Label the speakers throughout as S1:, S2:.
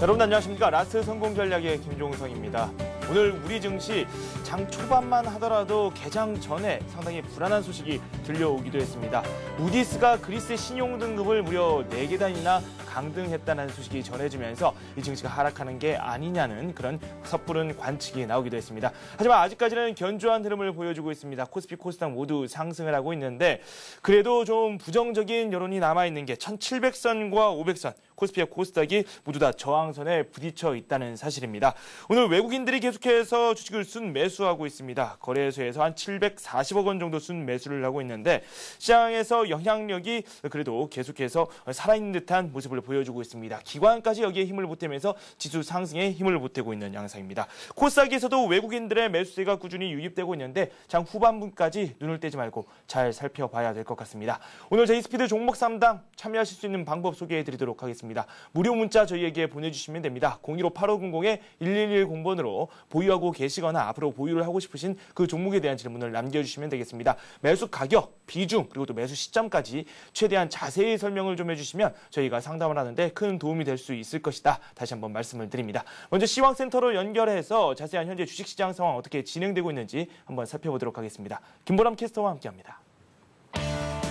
S1: 여러분 안녕하십니까. 라스트 성공 전략의 김종성입니다. 오늘 우리 증시 장 초반만 하더라도 개장 전에 상당히 불안한 소식이 들려오기도 했습니다. 무디스가 그리스의 신용 등급을 무려 4계단이나 강등했다는 소식이 전해지면서 이 증시가 하락하는 게 아니냐는 그런 섣부른 관측이 나오기도 했습니다. 하지만 아직까지는 견조한 흐름을 보여주고 있습니다. 코스피, 코스닥 모두 상승을 하고 있는데 그래도 좀 부정적인 여론이 남아있는 게 1700선과 500선, 코스피와 코스닥이 모두 다 저항선에 부딪혀 있다는 사실입니다. 오늘 외국인들이 계속해서 주식을 순매수하고 있습니다. 거래소에서 한 740억 원 정도 순매수를 하고 있는데 시장에서 영향력이 그래도 계속해서 살아있는 듯한 모습을 보여주고 있습니다. 기관까지 여기에 힘을 보태면서 지수 상승에 힘을 보태고 있는 양상입니다. 코스닥에서도 외국인들의 매수세가 꾸준히 유입되고 있는데 장 후반부까지 눈을 떼지 말고 잘 살펴봐야 될 것 같습니다. 오늘 저희 스피드 종목 3당 참여하실 수 있는 방법 소개해드리도록 하겠습니다. 무료 문자 저희에게 보내주시면 됩니다. 015-8500-1110번으로 보유하고 계시거나 앞으로 보유를 하고 싶으신 그 종목에 대한 질문을 남겨주시면 되겠습니다. 매수 가격, 비중, 그리고 또 매수 시점까지 최대한 자세히 설명을 좀 해주시면 저희가 상담을 하는데 큰 도움이 될 수 있을 것이다. 다시 한번 말씀을 드립니다. 먼저 시황센터로 연결해서 자세한 현재 주식시장 상황 어떻게 진행되고 있는지 한번 살펴보도록 하겠습니다. 김보람 캐스터와 함께합니다.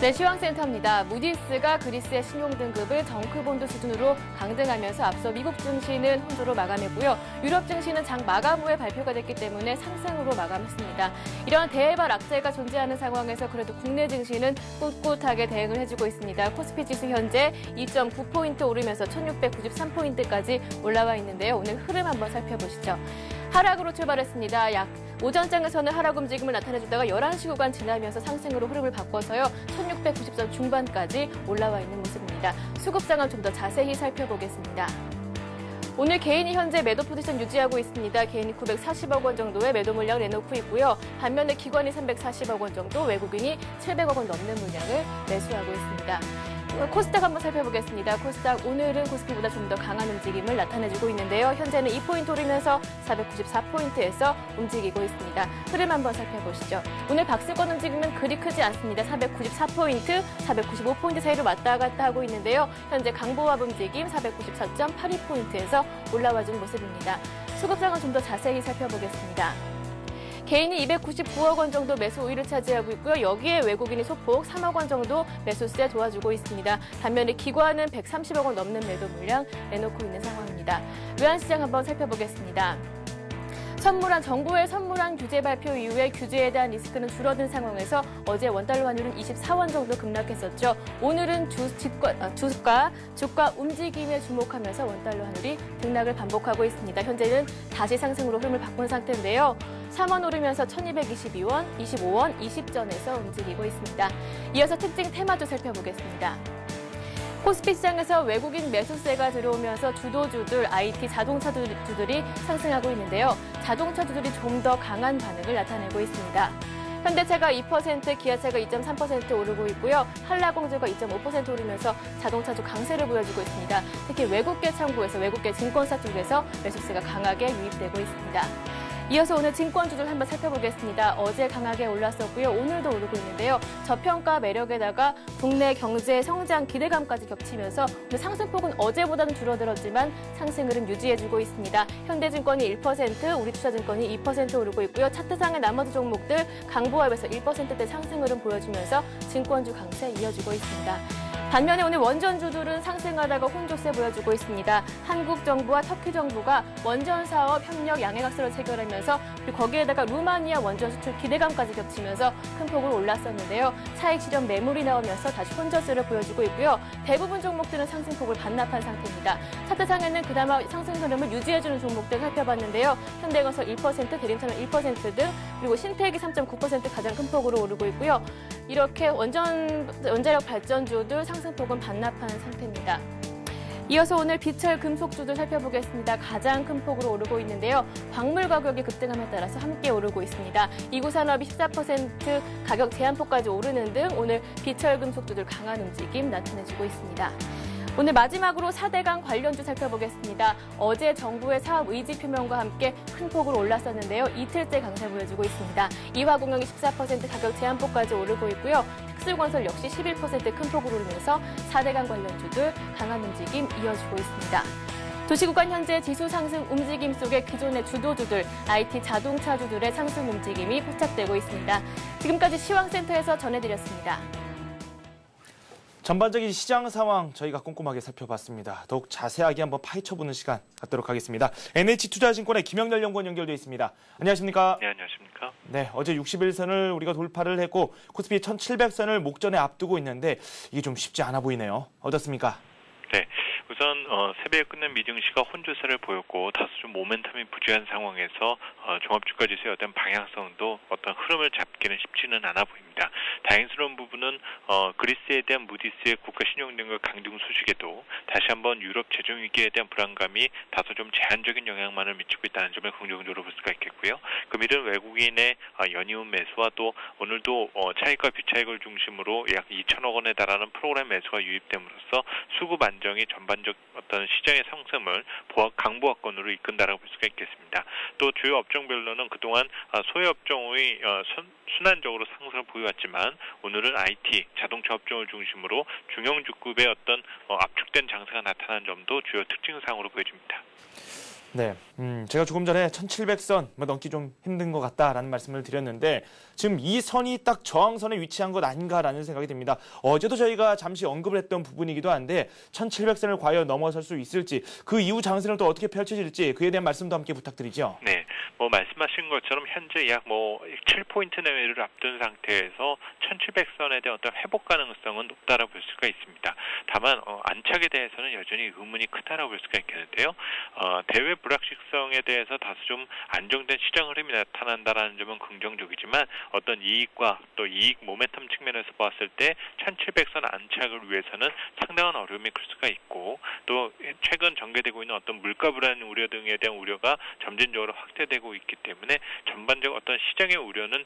S2: 네, 시황센터입니다. 무디스가 그리스의 신용등급을 정크본드 수준으로 강등하면서 앞서 미국 증시는 혼조로 마감했고요. 유럽 증시는 장 마감 후에 발표가 됐기 때문에 상승으로 마감했습니다. 이런 대발 악재가 존재하는 상황에서 그래도 국내 증시는 꿋꿋하게 대응을 해주고 있습니다. 코스피 지수 현재 2.9포인트 오르면서 1693포인트까지 올라와 있는데요. 오늘 흐름 한번 살펴보시죠. 하락으로 출발했습니다. 오전장에서는 하락 움직임을 나타내주다가 11시 구간 지나면서 상승으로 흐름을 바꿔서요. 1690선 중반까지 올라와 있는 모습입니다. 수급 상황 좀 더 자세히 살펴보겠습니다. 오늘 개인이 현재 매도 포지션 유지하고 있습니다. 개인이 940억 원 정도의 매도 물량을 내놓고 있고요. 반면에 기관이 340억 원 정도, 외국인이 700억 원 넘는 물량을 매수하고 있습니다. 코스닥 한번 살펴보겠습니다. 코스닥 오늘은 코스피보다 좀 더 강한 움직임을 나타내주고 있는데요. 현재는 2포인트 오르면서 494포인트에서 움직이고 있습니다. 흐름 한번 살펴보시죠. 오늘 박스권 움직임은 그리 크지 않습니다. 494포인트, 495포인트 사이로 왔다 갔다 하고 있는데요. 현재 강보합 움직임 494.82포인트에서 올라와준 모습입니다. 수급상은 좀 더 자세히 살펴보겠습니다. 개인이 299억 원 정도 매수 우위를 차지하고 있고요. 여기에 외국인이 소폭 3억 원 정도 매수세 도와주고 있습니다. 반면에 기관은 130억 원 넘는 매도 물량 내놓고 있는 상황입니다. 외환시장 한번 살펴보겠습니다. 정부의 선물한 규제 발표 이후에 규제에 대한 리스크는 줄어든 상황에서 어제 원달러 환율은 24원 정도 급락했었죠. 오늘은 주가 움직임에 주목하면서 원달러 환율이 등락을 반복하고 있습니다. 현재는 다시 상승으로 흐름을 바꾼 상태인데요. 3원 오르면서 1222원, 25원, 20전에서 움직이고 있습니다. 이어서 특징 테마도 살펴보겠습니다. 코스피 시장에서 외국인 매수세가 들어오면서 주도주들, IT, 자동차주들이 상승하고 있는데요. 자동차주들이 좀 더 강한 반응을 나타내고 있습니다. 현대차가 2%, 기아차가 2.3% 오르고 있고요. 한라공주가 2.5% 오르면서 자동차주 강세를 보여주고 있습니다. 특히 외국계 창구에서 외국계 증권사 쪽에서 매수세가 강하게 유입되고 있습니다. 이어서 오늘 증권주들 한번 살펴보겠습니다. 어제 강하게 올랐었고요. 오늘도 오르고 있는데요. 저평가 매력에다가 국내 경제 성장 기대감까지 겹치면서 오늘 상승폭은 어제보다는 줄어들었지만 상승 흐름 유지해주고 있습니다. 현대증권이 1%, 우리투자증권이 2% 오르고 있고요. 차트상의 나머지 종목들 강보합에서 1%대 상승 흐름 보여주면서 증권주 강세 이어주고 있습니다. 반면에 오늘 원전주들은 상승하다가 혼조세 보여주고 있습니다. 한국 정부와 터키 정부가 원전 사업 협력 양해각서를 체결하면서 그리고 거기에다가 루마니아 원전 수출 기대감까지 겹치면서 큰 폭으로 올랐었는데요. 차익 실현 매물이 나오면서 다시 혼조세를 보여주고 있고요. 대부분 종목들은 상승폭을 반납한 상태입니다. 차트상에는 그나마 상승 흐름을 유지해주는 종목들 살펴봤는데요. 현대건설 1%, 대림차는 1% 등 그리고 신태액이 3.9% 가장 큰 폭으로 오르고 있고요. 이렇게 원자력 발전주들 상승폭은 반납한 상태입니다. 이어서 오늘 비철 금속주들 살펴보겠습니다. 가장 큰 폭으로 오르고 있는데요. 광물 가격이 급등함에 따라서 함께 오르고 있습니다. 이구산업이 14% 가격 제한폭까지 오르는 등 오늘 비철 금속주들 강한 움직임 나타내주고 있습니다. 오늘 마지막으로 4대강 관련주 살펴보겠습니다. 어제 정부의 사업 의지 표명과 함께 큰 폭으로 올랐었는데요. 이틀째 강세 보여주고 있습니다. 이화공영이 14% 가격 제한폭까지 오르고 있고요. 특수건설 역시 11% 큰 폭으로 오르면서 4대강 관련주들 강한 움직임 이어지고 있습니다. 도시구간 현재 지수 상승 움직임 속에 기존의 주도주들, IT 자동차주들의 상승 움직임이 포착되고 있습니다. 지금까지 시황센터에서 전해드렸습니다.
S1: 전반적인 시장 상황 저희가 꼼꼼하게 살펴봤습니다. 더욱 자세하게 한번 파헤쳐보는 시간 갖도록 하겠습니다. NH투자증권의 김영렬 연구원 연결돼 있습니다. 안녕하십니까?
S3: 네, 안녕하십니까?
S1: 네, 어제 61선을 우리가 돌파를 했고 코스피 1700선을 목전에 앞두고 있는데 이게 좀 쉽지 않아 보이네요. 어떻습니까?
S3: 네, 우선 새벽에 끝낸 미증시가 혼조세를 보였고 다소 좀 모멘텀이 부재한 상황에서 종합주가지수의 어떤 방향성도 어떤 흐름을 잡기는 쉽지는 않아 보입니다. 다행스러운 부분은 그리스에 대한 무디스의 국가 신용등급 강등 소식에도 다시 한번 유럽 재정 위기에 대한 불안감이 다소 좀 제한적인 영향만을 미치고 있다는 점을 긍정적으로 볼 수가 있겠고요. 금일은 외국인의 연이은 매수와 또 오늘도 차익과 비차익을 중심으로 약 2천억 원에 달하는 프로그램 매수가 유입됨으로써 수급 안정이 전반적 어떤 시장의 상승을 강보합권으로 이끈다라고 볼 수가 있겠습니다. 또 주요 업종별로는 그동안 소외업종의 순환적으로 상승을 보여왔지만 오늘은 IT, 자동차 업종을 중심으로 중형주급의 어떤 압축된 장세가 나타난 점도 주요 특징사항으로 보여집니다.
S1: 네, 제가 조금 전에 1700선 넘기 좀 힘든 것 같다라는 말씀을 드렸는데 지금 이 선이 딱 저항선에 위치한 것 아닌가라는 생각이 듭니다. 어제도 저희가 잠시 언급을 했던 부분이기도 한데 1700선을 과연 넘어설 수 있을지 그 이후 장세는 또 어떻게 펼쳐질지 그에 대한 말씀도 함께 부탁드리죠.
S3: 네, 말씀하신 것처럼 현재 약 7포인트 내외를 앞둔 상태에서 1700선에 대한 어떤 회복 가능성은 높다라고 볼 수가 있습니다. 다만 안착에 대해서는 여전히 의문이 크다라고 볼 수가 있겠는데요. 대외 불확실성에 대해서 다소 좀 안정된 시장 흐름이 나타난다라는 점은 긍정적이지만 어떤 이익과 또 이익 모멘텀 측면에서 봤을 때 1700선 안착을 위해서는 상당한 어려움이 클 수가 있고 또 최근 전개되고 있는 어떤 물가 불안 우려 등에 대한 우려가 점진적으로 확대되고 있기 때문에 전반적 어떤 시장의 우려는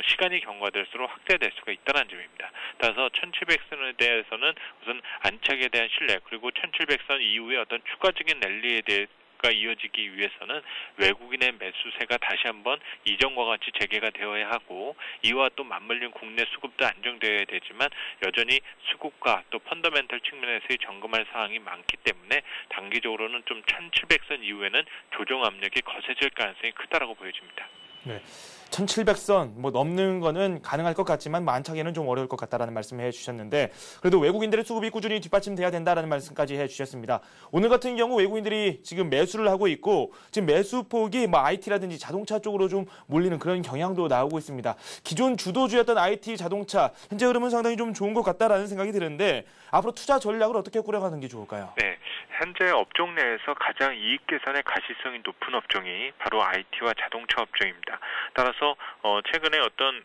S3: 시간이 경과될수록 확대될 수가 있다는 점입니다. 따라서 1700선에 대해서는 우선 안착에 대한 신뢰 그리고 1700선 이후에 어떤 추가적인 랠리에 대해 이어지기 위해서는 외국인의 매수세가 다시 한번 이전과 같이 재개가 되어야 하고 이와 또 맞물린 국내 수급도 안정되어야 되지만 여전히 수급과 또 펀더멘털 측면에서의 점검할 사항이 많기 때문에 단기적으로는 좀 1700선 이후에는 조정 압력이 거세질 가능성이 크다라고 보여집니다.
S1: 네. 1700선 넘는 거는 가능할 것 같지만 안착에는 좀 어려울 것 같다라는 말씀을 해주셨는데 그래도 외국인들의 수급이 꾸준히 뒷받침돼야 된다라는 말씀까지 해주셨습니다. 오늘 같은 경우 외국인들이 지금 매수를 하고 있고 지금 매수폭이 IT라든지 자동차 쪽으로 좀 몰리는 그런 경향도 나오고 있습니다. 기존 주도주였던 IT, 자동차 현재 흐름은 상당히 좀 좋은 것 같다라는 생각이 드는데 앞으로 투자 전략을 어떻게 꾸려가는 게 좋을까요?
S3: 네, 현재 업종 내에서 가장 이익 개선의 가시성이 높은 업종이 바로 IT와 자동차 업종입니다. 따라서 최근에 어떤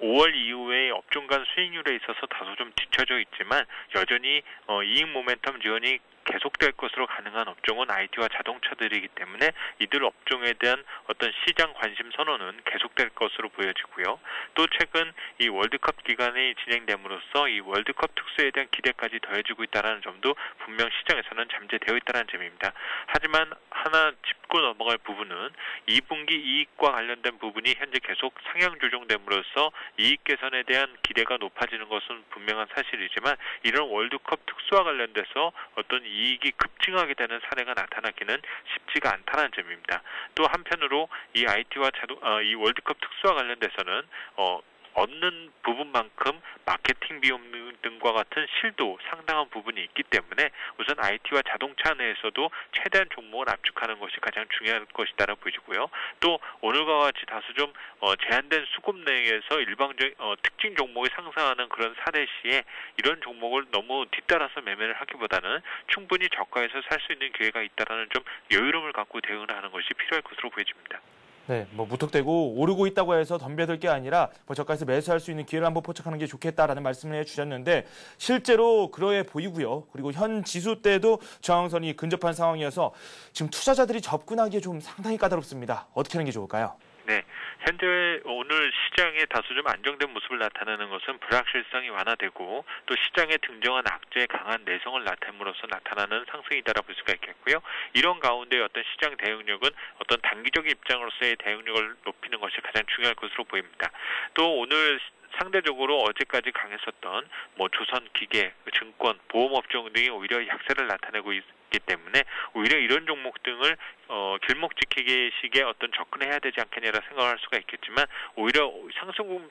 S3: 5월 이후에 업종 간 수익률에 있어서 다소 좀 뒤처져 있지만 여전히 이익 모멘텀 지원이 계속될 것으로 가능한 업종은 IT와 자동차들이기 때문에 이들 업종에 대한 어떤 시장 관심 선언은 계속될 것으로 보여지고요. 또 최근 이 월드컵 기간이 진행됨으로써 이 월드컵 특수에 대한 기대까지 더해지고 있다는 점도 분명 시장에서는 잠재되어 있다는 점입니다. 하지만 하나 짚고 넘어갈 부분은 2분기 이익과 관련된 부분이 현재 계속 상향 조정됨으로써 이익 개선에 대한 기대가 높아지는 것은 분명한 사실이지만 이런 월드컵 특수와 관련돼서 어떤 이익이 급증하게 되는 사례가 나타나기는 쉽지가 않다는 점입니다. 또 한편으로 이 IT와 이 월드컵 특수와 관련돼서는 얻는 부분만큼 마케팅 비용 등과 같은 실도 상당한 부분이 있기 때문에 우선 IT와 자동차 내에서도 최대한 종목을 압축하는 것이 가장 중요할 것이다라고 보여지고요. 또 오늘과 같이 다소 좀 제한된 수급 내에서 일방적 특징 종목이 상승하는 그런 사례 시에 이런 종목을 너무 뒤따라서 매매를 하기보다는 충분히 저가에서 살 수 있는 기회가 있다라는 좀 여유로움을 갖고 대응을 하는 것이 필요할 것으로 보여집니다.
S1: 네, 무턱대고 오르고 있다고 해서 덤벼들 게 아니라 저가에서 매수할 수 있는 기회를 한번 포착하는 게 좋겠다라는 말씀을 해주셨는데 실제로 그러해 보이고요. 그리고 현 지수 때도 저항선이 근접한 상황이어서 지금 투자자들이 접근하기에 좀 상당히 까다롭습니다. 어떻게 하는 게 좋을까요?
S3: 네, 현재 오늘 시장에 다소 좀 안정된 모습을 나타내는 것은 불확실성이 완화되고 또 시장에 등정한 악재의 강한 내성을 나타냄으로써 나타나는 상승이다라고 볼 수가 있겠고요. 이런 가운데 어떤 시장 대응력은 어떤 단기적인 입장으로서의 대응력을 높이는 것이 가장 중요할 것으로 보입니다. 또 오늘 상대적으로 어제까지 강했었던 뭐 조선, 기계, 증권, 보험업종 등이 오히려 약세를 나타내고 있기 때문에 오히려 이런 종목 등을 길목 지키기식의 어떤 접근해야 되지 않겠냐라 생각할 수가 있겠지만 오히려 상승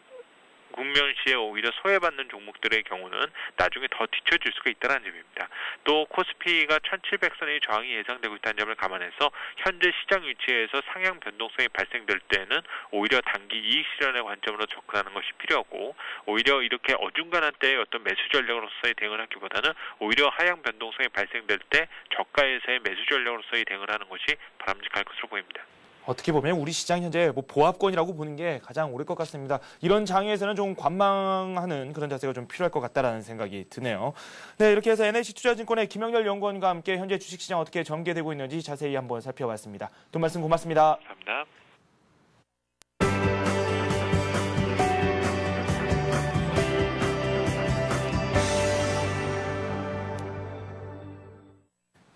S3: 국면 시에 오히려 소외받는 종목들의 경우는 나중에 더 뒤처질 수가 있다는 점입니다. 또 코스피가 1700선의 저항이 예상되고 있다는 점을 감안해서 현재 시장 위치에서 상향 변동성이 발생될 때는 오히려 단기 이익 실현의 관점으로 접근하는 것이 필요하고 오히려 이렇게 어중간한 때의 어떤 매수 전략으로서의 대응을 하기보다는 오히려 하향 변동성이 발생될 때 저가에서의 매수 전략으로서의 대응을 하는 것이 바람직할 것으로 보입니다.
S1: 어떻게 보면 우리 시장 현재 뭐 보합권이라고 보는 게 가장 옳을 것 같습니다. 이런 장에서는 좀 관망하는 그런 자세가 좀 필요할 것 같다라는 생각이 드네요. 네, 이렇게 해서 NH투자증권의 김영렬 연구원과 함께 현재 주식시장 어떻게 전개되고 있는지 자세히 한번 살펴봤습니다. 돈 말씀 고맙습니다.
S3: 감사합니다.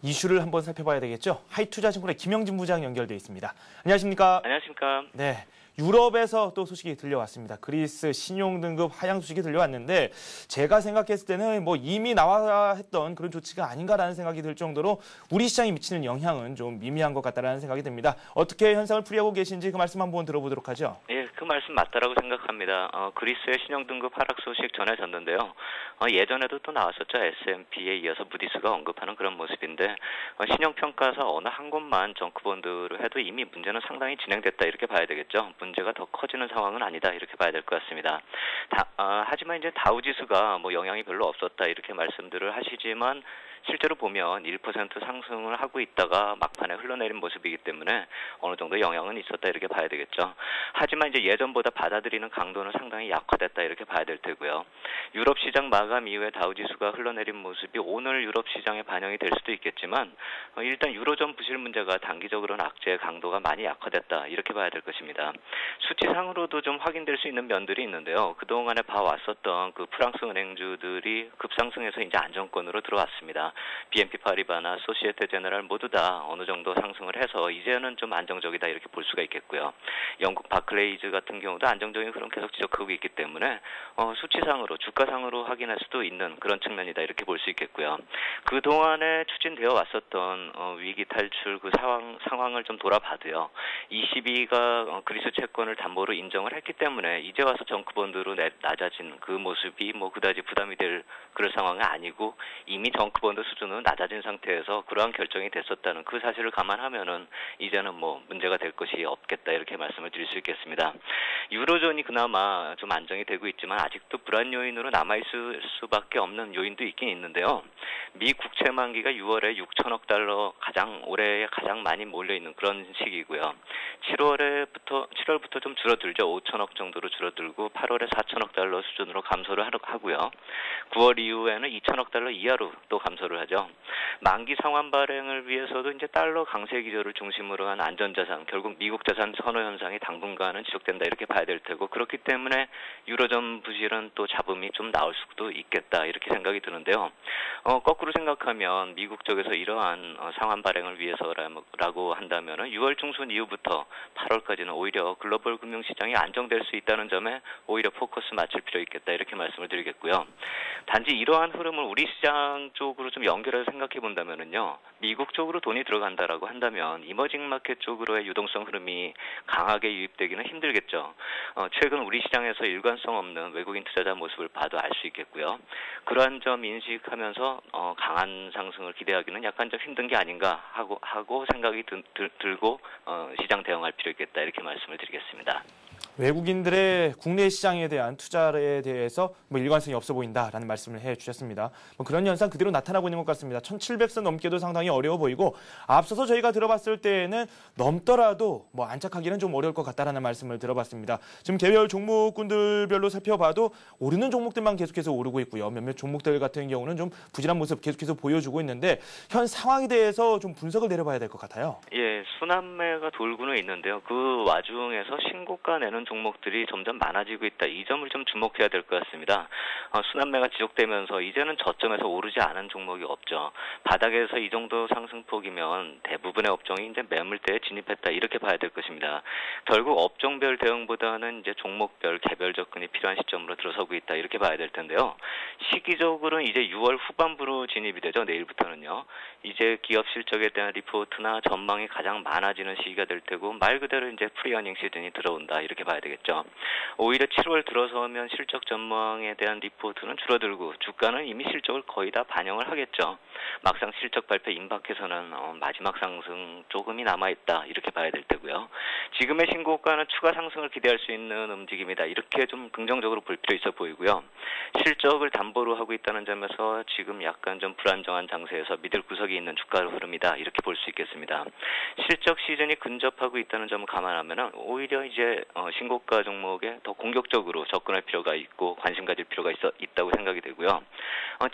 S1: 이슈를 한번 살펴봐야 되겠죠. 하이투자증권의 김영진 부장 연결돼 있습니다. 안녕하십니까?
S4: 안녕하십니까?
S1: 네, 유럽에서 또 소식이 들려왔습니다. 그리스 신용등급 하향 소식이 들려왔는데 제가 생각했을 때는 뭐 이미 나와야 했던 그런 조치가 아닌가라는 생각이 들 정도로 우리 시장에 미치는 영향은 좀 미미한 것 같다라는 생각이 듭니다. 어떻게 현상을 풀이하고 계신지 그 말씀 한번 들어보도록 하죠.
S4: 예, 그 말씀 맞다라고 생각합니다. 그리스의 신용등급 하락 소식 전해졌는데요. 예전에도 또 나왔었죠. S&P에 이어서 무디스가 언급하는 그런 모습인데 신용평가사 어느 한 곳만 정크본드로 해도 이미 문제는 상당히 진행됐다 이렇게 봐야 되겠죠. 문제가 더 커지는 상황은 아니다 이렇게 봐야 될 것 같습니다. 하지만 이제 다우지수가 뭐 영향이 별로 없었다 이렇게 말씀들을 하시지만 실제로 보면 1% 상승을 하고 있다가 막판에 흘러내린 모습이기 때문에 어느 정도 영향은 있었다 이렇게 봐야 되겠죠. 하지만 이제 예전보다 받아들이는 강도는 상당히 약화됐다 이렇게 봐야 될 테고요. 유럽 시장 마감 이후에 다우지수가 흘러내린 모습이 오늘 유럽 시장에 반영이 될 수도 있겠지만 일단 유로존 부실 문제가 단기적으로는 악재의 강도가 많이 약화됐다 이렇게 봐야 될 것입니다. 수치상으로도 좀 확인될 수 있는 면들이 있는데요. 그동안에 봐왔었던 그 프랑스 은행주들이 급상승해서 이제 안정권으로 들어왔습니다. BNP 파리바나 소시에테 제네랄 모두 다 어느 정도 상승을 해서 이제는 좀 안정적이다 이렇게 볼 수가 있겠고요. 영국 바클레이즈 같은 경우도 안정적인 흐름 계속 지속하고 있기 때문에 수치상으로 주가상으로 확인할 수도 있는 그런 측면이다 이렇게 볼 수 있겠고요. 그동안에 추진되어 왔었던 위기 탈출 그 상황을 좀 돌아봐도요. ECB가 그리스 채권을 담보로 인정을 했기 때문에 이제 와서 정크본드로 낮아진 그 모습이 뭐 그다지 부담이 될 그런 상황은 아니고 이미 정크본드 수준은 낮아진 상태에서 그러한 결정이 됐었다는 그 사실을 감안하면은 이제는 뭐 문제가 될 것이 없겠다 이렇게 말씀을 드릴 수 있겠습니다. 유로존이 그나마 좀 안정이 되고 있지만 아직도 불안 요인으로 남아있을 수밖에 없는 요인도 있긴 있는데요. 미 국채 만기가 6월에 6천억 달러 올해에 가장 많이 몰려있는 그런 시기고요. 7월부터 좀 줄어들죠. 5천억 정도로 줄어들고 8월에 4천억 달러 수준으로 감소를 하고요. 9월 이후에는 2천억 달러 이하로 또 감소를 하죠. 만기 상환 발행을 위해서도 이제 달러 강세 기조를 중심으로 한 안전자산, 결국 미국 자산 선호 현상이 당분간은 지속된다 이렇게 봐야 될 테고 그렇기 때문에 유로존 부실은 또 잡음이 좀 나올 수도 있겠다 이렇게 생각이 드는데요. 거꾸로 생각하면 미국 쪽에서 이러한 상환 발행을 위해서라고 한다면은 6월 중순 이후부터 8월까지는 오히려 글로벌 금융시장이 안정될 수 있다는 점에 오히려 포커스 맞출 필요 있겠다 이렇게 말씀을 드리겠고요. 단지 이러한 흐름을 우리 시장 쪽으로 좀 연결해서 생각해 본다면은요. 미국 쪽으로 돈이 들어간다라고 한다면 이머징 마켓 쪽으로의 유동성 흐름이 강하게 유입되기는 힘들겠죠. 최근 우리 시장에서 일관성 없는 외국인 투자자 모습을 봐도 알 수 있겠고요. 그러한 점 인식하면서 강한 상승을 기대하기는 약간 좀 힘든 게 아닌가 하고 생각이 들고 시장 대응할 필요 있겠다 이렇게 말씀을 드리겠습니다.
S1: 외국인들의 국내 시장에 대한 투자에 대해서 뭐 일관성이 없어 보인다라는 말씀을 해주셨습니다. 뭐 그런 현상 그대로 나타나고 있는 것 같습니다. 1,700선 넘기도 상당히 어려워 보이고 앞서서 저희가 들어봤을 때에는 넘더라도 뭐 안착하기는 좀 어려울 것 같다라는 말씀을 들어봤습니다. 지금 개별 종목군들별로 살펴봐도 오르는 종목들만 계속해서 오르고 있고요. 몇몇 종목들 같은 경우는 좀 부진한 모습 계속해서 보여주고 있는데 현 상황에 대해서 좀 분석을 내려봐야 될 것 같아요.
S4: 예, 순환매가 돌고는 있는데요. 그 와중에서 신고가 내는 종목들이 점점 많아지고 있다. 이 점을 좀 주목해야 될 것 같습니다. 순환매가 지속되면서 이제는 저점에서 오르지 않은 종목이 없죠. 바닥에서 이 정도 상승폭이면 대부분의 업종이 이제 매물대에 진입했다. 이렇게 봐야 될 것입니다. 결국 업종별 대응보다는 이제 종목별 개별 접근이 필요한 시점으로 들어서고 있다. 이렇게 봐야 될 텐데요. 시기적으로는 이제 6월 후반부로 진입이 되죠. 내일부터는요. 이제 기업 실적에 대한 리포트나 전망이 가장 많아지는 시기가 될 테고 말 그대로 이제 프리어닝 시즌이 들어온다. 이렇게 봐야 되겠죠. 오히려 7월 들어서면 실적 전망에 대한 리포트는 줄어들고 주가는 이미 실적을 거의 다 반영을 하겠죠. 막상 실적 발표 임박해서는 마지막 상승 조금이 남아있다. 이렇게 봐야 될 테고요. 지금의 신고가는 추가 상승을 기대할 수 있는 움직임이다. 이렇게 좀 긍정적으로 볼 필요 있어 보이고요. 실적을 담보로 하고 있다는 점에서 지금 약간 좀 불안정한 장세에서 믿을 구석이 있는 주가 흐름이다. 이렇게 볼 수 있겠습니다. 실적 시즌이 근접하고 있다는 점을 감안하면 오히려 이제 신고가 종목에 더 공격적으로 접근할 필요가 있고 관심 가질 필요가 있다고 생각이 되고요.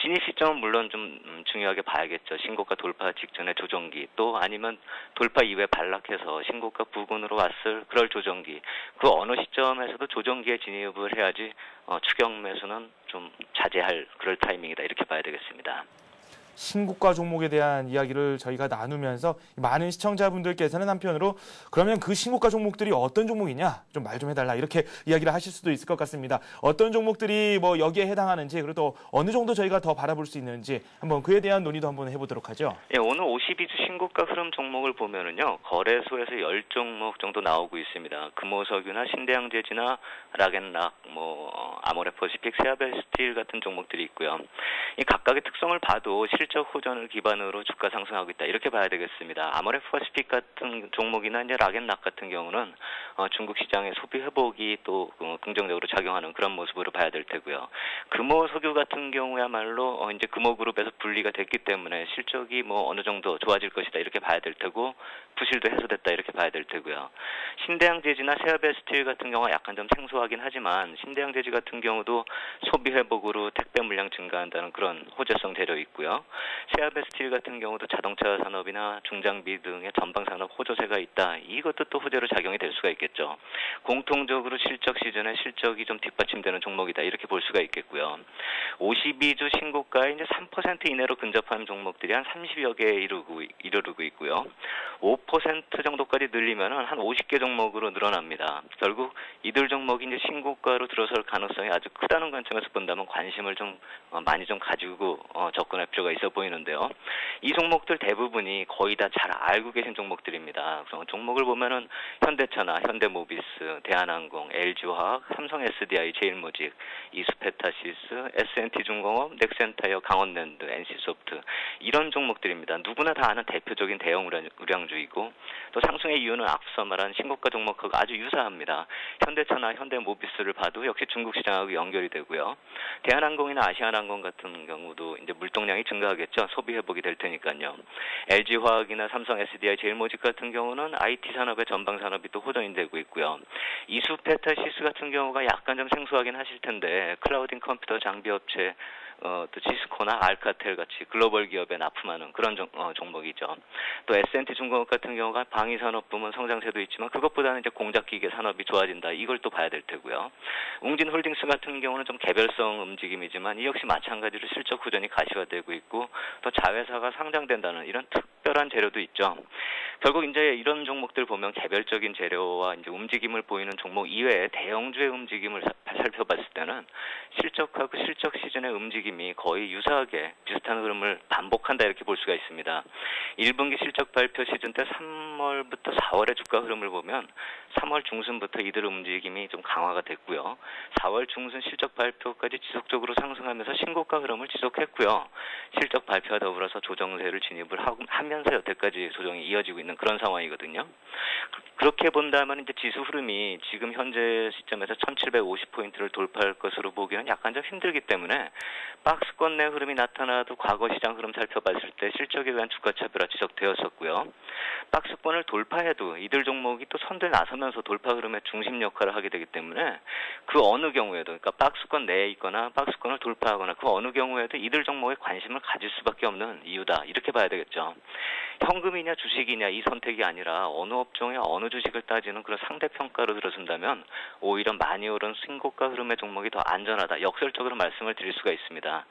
S4: 진입 시점은 물론 좀 중요하게 봐야겠죠. 신고가 돌파 직전의 조정기 또 아니면 돌파 이후에 반락해서 신고가 부근으로 왔을 그럴 조정기 그 어느 시점에서도 조정기에 진입을 해야지 추격 매수는 좀 자제할 그럴 타이밍이다. 이렇게 봐야 되겠습니다.
S1: 신고가 종목에 대한 이야기를 저희가 나누면서 많은 시청자분들께서는 한편으로 그러면 그 신고가 종목들이 어떤 종목이냐 좀 말 좀 해달라 이렇게 이야기를 하실 수도 있을 것 같습니다. 어떤 종목들이 뭐 여기에 해당하는지 그리고 또 어느 정도 저희가 더 바라볼 수 있는지 한번 그에 대한 논의도 한번 해보도록 하죠.
S4: 예, 오늘 52주 신고가 흐름 종목을 보면은요 거래소에서 10종목 정도 나오고 있습니다. 금호석유나 신대양제지나 락앤락, 아모레퍼시픽, 세아벨스틸 같은 종목들이 있고요. 이 각각의 특성을 봐도 실적 호전을 기반으로 주가 상승하고 있다. 이렇게 봐야 되겠습니다. 아모레퍼시픽 같은 종목이나 이제 락앤락 같은 경우는 중국 시장의 소비 회복이 또 긍정적으로 작용하는 그런 모습으로 봐야 될 테고요. 금호석유 같은 경우야말로 이제 금호그룹에서 분리가 됐기 때문에 실적이 어느 정도 좋아질 것이다. 이렇게 봐야 될 테고 부실도 해소됐다. 이렇게 봐야 될 테고요. 신대양제지나 세아벨스틸 같은 경우가 약간 좀 생소하긴 하지만 신대양제지 같은 경우도 소비 회복으로 택배 물량 증가한다는 그런 호재성 재료 있고요. 세아벨스틸 같은 경우도 자동차 산업이나 중장비 등의 전방 산업 호조세가 있다. 이것도 또 호재로 작용이 될 수가 있겠죠. 공통적으로 실적 시즌에 실적이 좀 뒷받침되는 종목이다. 이렇게 볼 수가 있겠고요. 52주 신고가에 이제 3% 이내로 근접하는 종목들이 한 30여 개에 이르르고 있고요. 5% 정도까지 늘리면 한 50개 종목으로 늘어납니다. 결국 이들 종목이 이제 신고가로 들어설 가능성이 아주 크다는 관점에서 본다면 관심을 좀 많이 좀 가지고 접근할 필요가 있어 보이는데요. 이 종목들 대부분이 거의 다 잘 알고 계신 종목들입니다. 그래서 종목을 보면은 현대차나 현대모비스, 대한항공, LG화학, 삼성 SDI, 제일모직, 이수페타시스, S&T중공업, 넥센타이어, 강원랜드, NC소프트 이런 종목들입니다. 누구나 다 아는 대표적인 대형 우량주이고 또 상승의 이유는 앞서 말한 신고가 종목하고 아주 유사합니다. 현대차나 현대모비스를 봐도 역시 중국 시장하고 연결이 되고요. 대한항공이나 아시아나항공 같은 경우도 이제 물동량이 증가하겠죠. 소비 회복이 될 테니까요. LG화학이나 삼성 SDI, 제일모직 같은 경우는 IT 산업의 전방 산업이 또 호전이 되고 있고요. 이수페타시스 같은 경우가 약간 좀 생소하긴 하실 텐데 클라우딩 컴퓨터 장비 업체 또 시스코나 알카텔 같이 글로벌 기업에 납품하는 그런 종목이죠. 또 S&T중공업 같은 경우가 방위산업 부문 성장세도 있지만 그것보다는 이제 공작기계 산업이 좋아진다. 이걸 또 봐야 될 테고요. 웅진홀딩스 같은 경우는 좀 개별성 움직임이지만 이 역시 마찬가지로 실적 후전이 가시화되고 있고 또 자회사가 상장된다는 이런 특별한 재료도 있죠. 결국 이제 이런 종목들 보면 개별적인 재료와 이제 움직임을 보이는 종목 이외에 대형주의 움직임을 살펴봤을 때는 실적하고 실적 시즌의 움직임이 거의 유사하게 비슷한 흐름을 반복한다 이렇게 볼 수가 있습니다. 1분기 실적 발표 시즌 때 3월부터 4월의 주가 흐름을 보면 3월 중순부터 이들 움직임이 좀 강화가 됐고요. 4월 중순 실적 발표까지 지속적으로 상승하면서 신고가 흐름을 지속했고요. 실적 발표와 더불어서 조정세를 진입을 하면서 여태까지 조정이 이어지고 있는 그런 상황이거든요. 그렇게 본다면 이제 지수 흐름이 지금 현재 시점에서 1750포인트를 돌파할 것으로 보기는 약간 좀 힘들기 때문에 박스권 내 흐름이 나타나도 과거 시장 흐름 살펴봤을 때 실적에 대한 주가 차별화 지속되었었고요. 박스권을 돌파해도 이들 종목이 또 선두에 나서면서 돌파 흐름의 중심 역할을 하게 되기 때문에 그 어느 경우에도 그러니까 박스권 내에 있거나 박스권을 돌파하거나 그 어느 경우에도 이들 종목에 관심을 가질 수밖에 없는 이유다. 이렇게 봐야 되겠죠. 현금이냐 주식이냐 이 선택이 아니라 어느 업종의 어느 주식을 따지는 그런 상대평가로 들어선다면 오히려 많이 오른 신고가 흐름의 종목이 더 안전하다. 역설적으로 말씀을 드릴 수가 있습니다.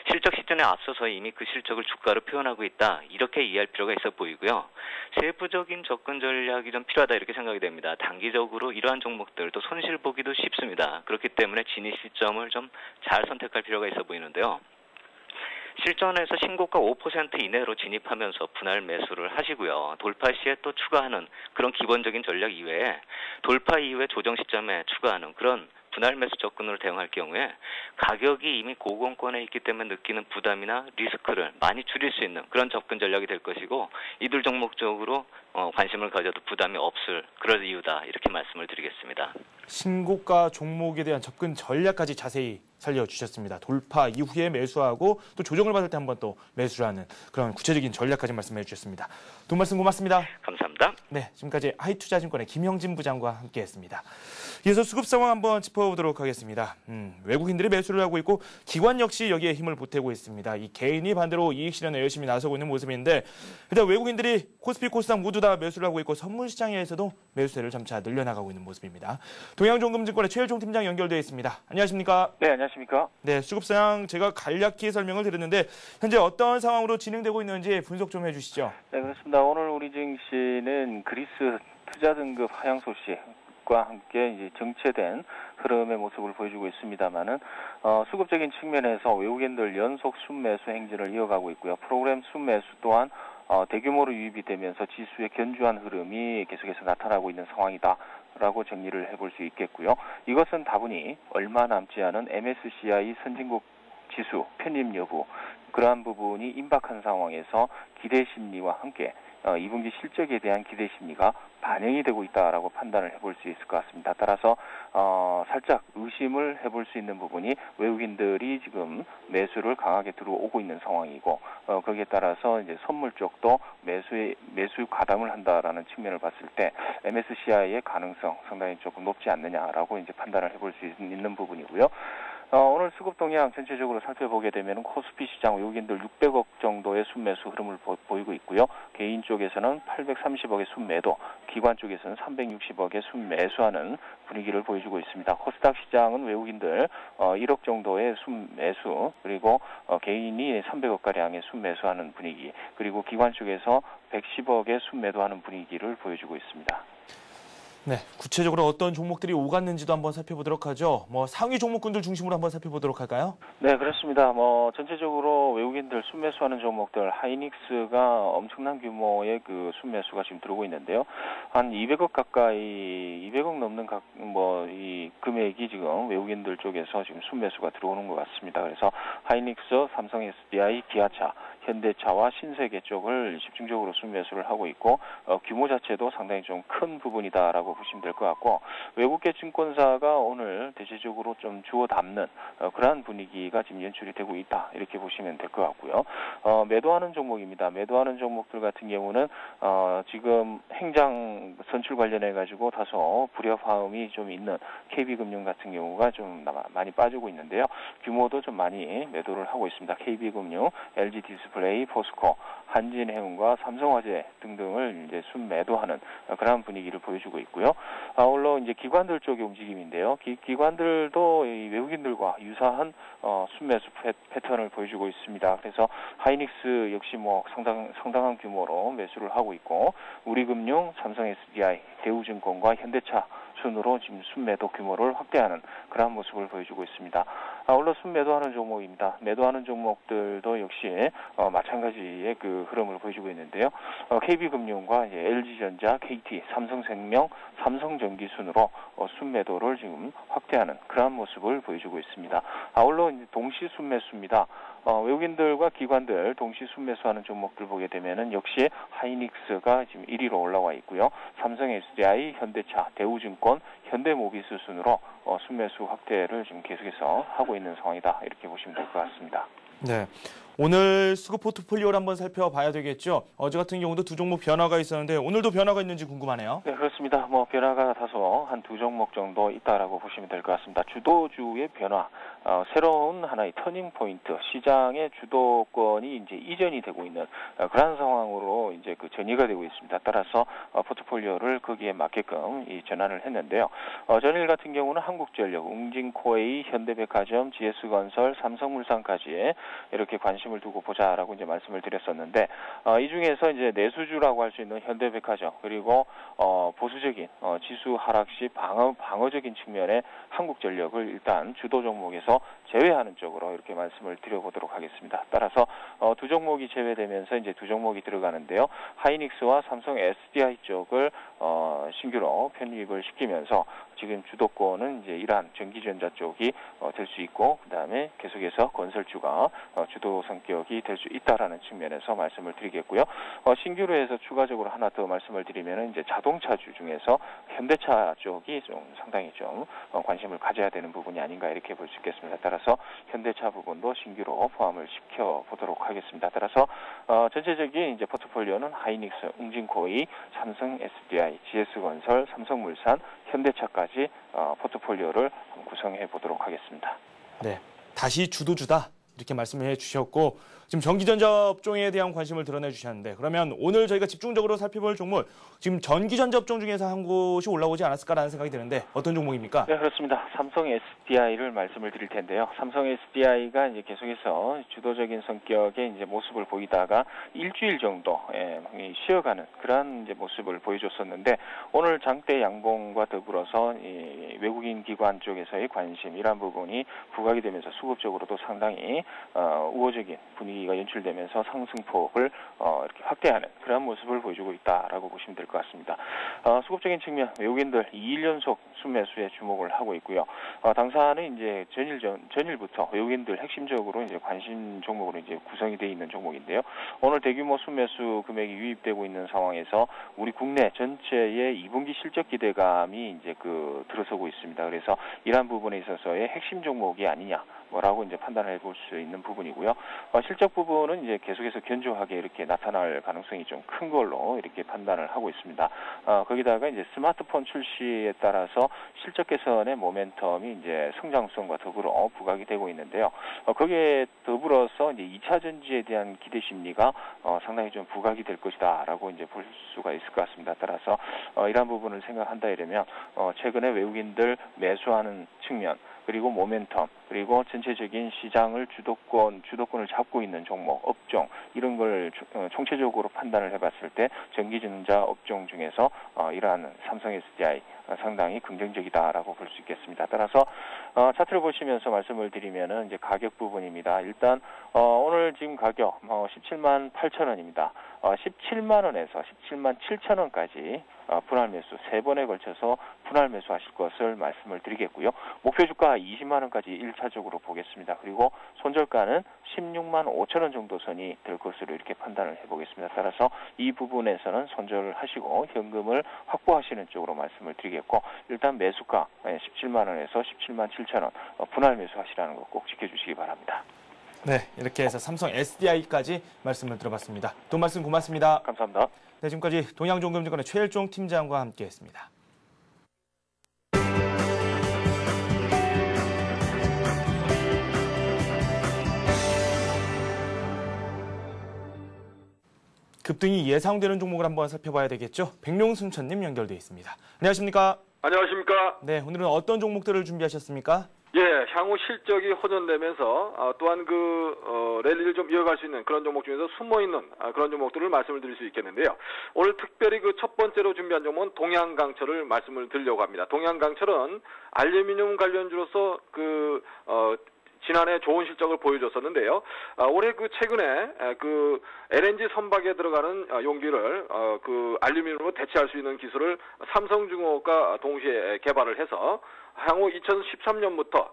S4: 실적 시즌에 앞서서 이미 그 실적을 주가로 표현하고 있다. 이렇게 이해할 필요가 있어 보이고요. 세부적인 접근 전략이 좀 필요하다 이렇게 생각이 됩니다. 단기적으로 이러한 종목들 또 손실 보기도 쉽습니다. 그렇기 때문에 진입 시점을 좀 잘 선택할 필요가 있어 보이는데요. 실전에서 신고가 5% 이내로 진입하면서 분할 매수를 하시고요. 돌파 시에 또 추가하는 그런 기본적인 전략 이외에 돌파 이후에 조정 시점에 추가하는 그런 분할 매수 접근으로 대응할 경우에 가격이 이미 고공권에 있기 때문에 느끼는 부담이나 리스크를 많이 줄일 수 있는 그런 접근 전략이 될 것이고 이들 종목 쪽으로 관심을 가져도 부담이 없을 그럴 이유다 이렇게 말씀을 드리겠습니다.
S1: 신고가 종목에 대한 접근 전략까지 자세히 살려주셨습니다. 돌파 이후에 매수하고 또 조정을 받을 때 한번 또 매수를 하는 그런 구체적인 전략까지 말씀해 주셨습니다. 돈 말씀 고맙습니다.
S4: 감사합니다.
S1: 네, 지금까지 하이투자증권의 김형진 부장과 함께했습니다. 이어서 수급 상황 한번 짚어보도록 하겠습니다. 외국인들이 매수를 하고 있고 기관 역시 여기에 힘을 보태고 있습니다. 이 개인이 반대로 이익 실현에 열심히 나서고 있는 모습인데 일단 외국인들이 코스피, 코스닥 모두 다 매수를 하고 있고 선물 시장에서도 매수세를 점차 늘려나가고 있는 모습입니다. 동양종금증권의 최일종 팀장 연결되어 있습니다. 안녕하십니까?
S5: 네, 안녕하십니까?
S1: 네, 수급 상황 제가 간략히 설명을 드렸는데 현재 어떤 상황으로 진행되고 있는지 분석 좀 해주시죠.
S5: 네, 그렇습니다. 오늘 우리 증시는 그리스 투자 등급 하향 소식과 함께 이제 정체된 흐름의 모습을 보여주고 있습니다만은 수급적인 측면에서 외국인들 연속 순매수 행진을 이어가고 있고요. 프로그램 순매수 또한 대규모로 유입이 되면서 지수의 견주한 흐름이 계속해서 나타나고 있는 상황이다라고 정리를 해볼 수 있겠고요. 이것은 다분히 얼마 남지 않은 MSCI 선진국 지수 편입 여부 그러한 부분이 임박한 상황에서 기대 심리와 함께 2분기 실적에 대한 기대 심리가 반영이 되고 있다라고 판단을 해볼 수 있을 것 같습니다. 따라서 살짝 의심을 해볼 수 있는 부분이 외국인들이 지금 매수를 강하게 들어오고 있는 상황이고 거기에 따라서 이제 선물 쪽도 매수 가담을 한다라는 측면을 봤을 때 MSCI의 가능성 상당히 조금 높지 않느냐라고 이제 판단을 해볼 수 있는 부분이고요. 오늘 수급 동향 전체적으로 살펴보게 되면 코스피 시장 외국인들 600억 정도의 순매수 흐름을 보이고 있고요. 개인 쪽에서는 830억의 순매도, 기관 쪽에서는 360억의 순매수하는 분위기를 보여주고 있습니다. 코스닥 시장은 외국인들 1억 정도의 순매수, 그리고 개인이 300억가량의 순매수하는 분위기, 그리고 기관 쪽에서 110억의 순매도하는 분위기를 보여주고 있습니다.
S1: 네, 구체적으로 어떤 종목들이 오갔는지도 한번 살펴보도록 하죠. 상위 종목군들 중심으로 한번 살펴보도록 할까요?
S5: 네, 그렇습니다. 전체적으로 외국인들 순매수하는 종목들 하이닉스가 엄청난 규모의 그 순매수가 지금 들어오고 있는데요. 한 200억 가까이 200억 넘는 이 금액이 지금 외국인들 쪽에서 지금 순매수가 들어오는 것 같습니다. 그래서 하이닉스, 삼성 SDI, 기아차, 현대차와 신세계 쪽을 집중적으로 순매수를 하고 있고 규모 자체도 상당히 좀 큰 부분이다라고 보시면 될 것 같고 외국계 증권사가 오늘 대체적으로 좀 주워 담는 그러한 분위기가 지금 연출이 되고 있다 이렇게 보시면 될 것 같고요. 매도하는 종목입니다. 매도하는 종목들 같은 경우는 지금 행장 선출 관련해 가지고 다소 불협화음이 좀 있는 KB금융 같은 경우가 좀 많이 빠지고 있는데요. 규모도 좀 많이 매도를 하고 있습니다. KB금융, LG디스플레이, 포스코, 한진해운과 삼성화재 등등을 이제 순매도하는 그런 분위기를 보여주고 있고요. 아울러 이제 기관들 쪽의 움직임인데요. 기관들도 이 외국인들과 유사한 순매수 패턴을 보여주고 있습니다. 그래서 하이닉스 역시 상당한 규모로 매수를 하고 있고 우리금융, 삼성 SDI, 대우증권과 현대차 순으로 지금 순매도 규모를 확대하는 그런 모습을 보여주고 있습니다. 아울러 순매도하는 종목입니다. 매도하는 종목들도 역시 마찬가지의 그 흐름을 보여주고 있는데요. KB금융과 LG전자, KT, 삼성생명, 삼성전기 순으로 순매도를 지금 확대하는 그런 모습을 보여주고 있습니다. 아울러 이제 동시 순매수입니다. 외국인들과 기관들 동시 순매수하는 종목들 보게 되면은 역시 하이닉스가 지금 1위로 올라와 있고요. 삼성 SDI, 현대차, 대우증권, 현대모비스 순으로 순매수 확대를 지금 계속해서 하고 있는 상황이다. 이렇게 보시면 될 것 같습니다.
S1: 네, 오늘 수급 포트폴리오를 한번 살펴봐야 되겠죠. 어제 같은 경우도 두 종목 변화가 있었는데 오늘도 변화가 있는지 궁금하네요.
S5: 네, 그렇습니다. 변화가 다소 한 두 종목 정도 있다라고 보시면 될 것 같습니다. 주도주의 변화, 새로운 하나의 터닝 포인트, 시장의 주도권이 이제 이전이 되고 있는 그런 상황으로 이제 그 전이가 되고 있습니다. 따라서 포트폴리오를 거기에 맞게끔 이 전환을 했는데요. 전일 같은 경우는 한국전력, 웅진코웨이, 현대백화점, GS건설, 삼성물산까지 이렇게 관심을 두고 보자라고 이제 말씀을 드렸었는데 이 중에서 이제 내수주라고 할 수 있는 현대백화점 그리고 보수적인 지수 하락 시 방어적인 측면의 한국전력을 일단 주도 종목에서 제외하는 쪽으로 이렇게 말씀을 드려보도록 하겠습니다. 따라서 두 종목이 제외되면서 이제 두 종목이 들어가는데요. 하이닉스와 삼성 SDI 쪽을 신규로 편입을 시키면서 지금 주도권은 이제 이러한 전기전자 쪽이 될 수 있고 그다음에 계속해서 건설주가 주도 성격이 될 수 있다라는 측면에서 말씀을 드리겠고요. 신규로 해서 추가적으로 하나 더 말씀을 드리면은 이제 자동차주 중에서 현대차 쪽이 좀 상당히 좀 관심을 가져야 되는 부분이 아닌가 이렇게 볼 수 있겠습니다. 따라서 현대차 부분도 신규로 포함을 시켜 보도록 하겠습니다. 따라서 전체적인 이제 포트폴리오는 하이닉스, 웅진코웨이, 삼성 SDI, GS건설, 삼성물산, 현대차까지 포트폴리오를 구성해 보도록 하겠습니다.
S1: 네, 다시 주도주다 이렇게 말씀을 해주셨고 지금 전기전자 업종에 대한 관심을 드러내 주셨는데 그러면 오늘 저희가 집중적으로 살펴볼 종목 지금 전기전자 업종 중에서 한 곳이 올라오지 않았을까라는 생각이 드는데 어떤 종목입니까?
S5: 네, 그렇습니다. 삼성 SDI를 말씀을 드릴 텐데요. 삼성 SDI가 이제 계속해서 주도적인 성격의 이제 모습을 보이다가 일주일 정도 쉬어가는 그런 이제 모습을 보여줬었는데 오늘 장대 양봉과 더불어서 이 외국인 기관 쪽에서의 관심 이런 부분이 부각이 되면서 수급적으로도 상당히 우호적인 분위기가 연출되면서 상승폭을 이렇게 확대하는 그런 모습을 보여주고 있다라고 보시면 될 것 같습니다. 수급적인 측면 외국인들 2일 연속 순매수에 주목을 하고 있고요. 당사는 이제 전일부터 외국인들 핵심적으로 이제 관심 종목으로 이제 구성이 되어 있는 종목인데요. 오늘 대규모 순매수 금액이 유입되고 있는 상황에서 우리 국내 전체의 2분기 실적 기대감이 이제 들어서고 있습니다. 그래서 이러한 부분에 있어서의 핵심 종목이 아니냐. 뭐라고 이제 판단을 해볼 수 있는 부분이고요. 실적 부분은 이제 계속해서 견조하게 이렇게 나타날 가능성이 좀 큰 걸로 이렇게 판단을 하고 있습니다. 거기다가 이제 스마트폰 출시에 따라서 실적 개선의 모멘텀이 이제 성장성과 더불어 부각이 되고 있는데요. 거기에 더불어서 이제 2차 전지에 대한 기대 심리가 상당히 좀 부각이 될 것이다라고 이제 볼 수가 있을 것 같습니다. 따라서 이러한 부분을 생각한다 이러면 최근에 외국인들 매수하는 측면 그리고 모멘텀, 그리고 전체적인 시장을 주도권을 잡고 있는 종목, 업종 이런 걸 총체적으로 판단을 해봤을 때 전기전자 업종 중에서 이러한 삼성 SDI 상당히 긍정적이다라고 볼 수 있겠습니다. 따라서 차트를 보시면서 말씀을 드리면은 이제 가격 부분입니다. 일단 오늘 지금 가격 17만 8천 원입니다. 17만 원에서 17만 7천 원까지 분할 매수 3번에 걸쳐서 분할 매수하실 것을 말씀을 드리겠고요. 목표 주가 20만 원까지 1차적으로 보겠습니다. 그리고 손절가는 16만 5천 원 정도 선이 될 것으로 이렇게 판단을 해보겠습니다. 따라서 이 부분에서는 손절을 하시고 현금을 확보하시는 쪽으로 말씀을 드리겠고 일단 매수가 17만 원에서 17만 7천 원 분할 매수하시라는 거 꼭 지켜주시기 바랍니다.
S1: 네, 이렇게 해서 삼성 SDI까지 말씀을 들어봤습니다. 돈 말씀 고맙습니다.
S5: 감사합니다.
S1: 네, 지금까지 동양종금증권의 최일종 팀장과 함께했습니다. 급등이 예상되는 종목을 한번 살펴봐야 되겠죠. 백룡순천님 연결돼 있습니다. 안녕하십니까?
S6: 안녕하십니까?
S1: 네, 오늘은 어떤 종목들을 준비하셨습니까?
S6: 예, 향후 실적이 호전되면서 또한 랠리를 좀 이어갈 수 있는 그런 종목 중에서 숨어있는 그런 종목들을 말씀을 드릴 수 있겠는데요. 오늘 특별히 첫 번째로 준비한 종목은 동양강철을 말씀을 드리려고 합니다. 동양강철은 알루미늄 관련주로서 지난해 좋은 실적을 보여줬었는데요. 올해 최근에 LNG 선박에 들어가는 용기를 알루미늄으로 대체할 수 있는 기술을 삼성중공업과 동시에 개발을 해서 향후 2013년부터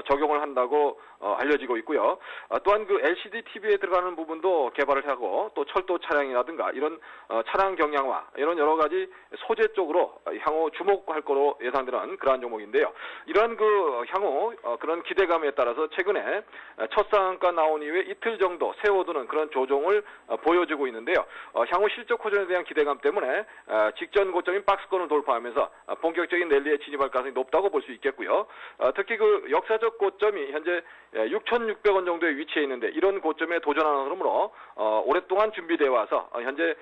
S6: 적용을 한다고 알려지고 있고요. 또한 그 LCD TV에 들어가는 부분도 개발을 하고 또 철도 차량이라든가 이런 차량 경량화 이런 여러 가지 소재 쪽으로 향후 주목할 거로 예상되는 그러한 종목인데요. 이러한 그 향후 그런 기대감에 따라서 최근에 첫 상한가 나온 이후에 이틀 정도 세워두는 그런 조정을 보여주고 있는데요. 향후 실적 호전에 대한 기대감 때문에 직전 고점인 박스권을 돌파하면서 본격적인 랠리에 진입할 가능성이 높다고 볼 수 있겠고요. 특히 그 역사적 고점이 현재 6,600원 정도에 위치해 있는데 이런 고점에 도전하는 흐름으로 오랫동안 준비되어 와서 현재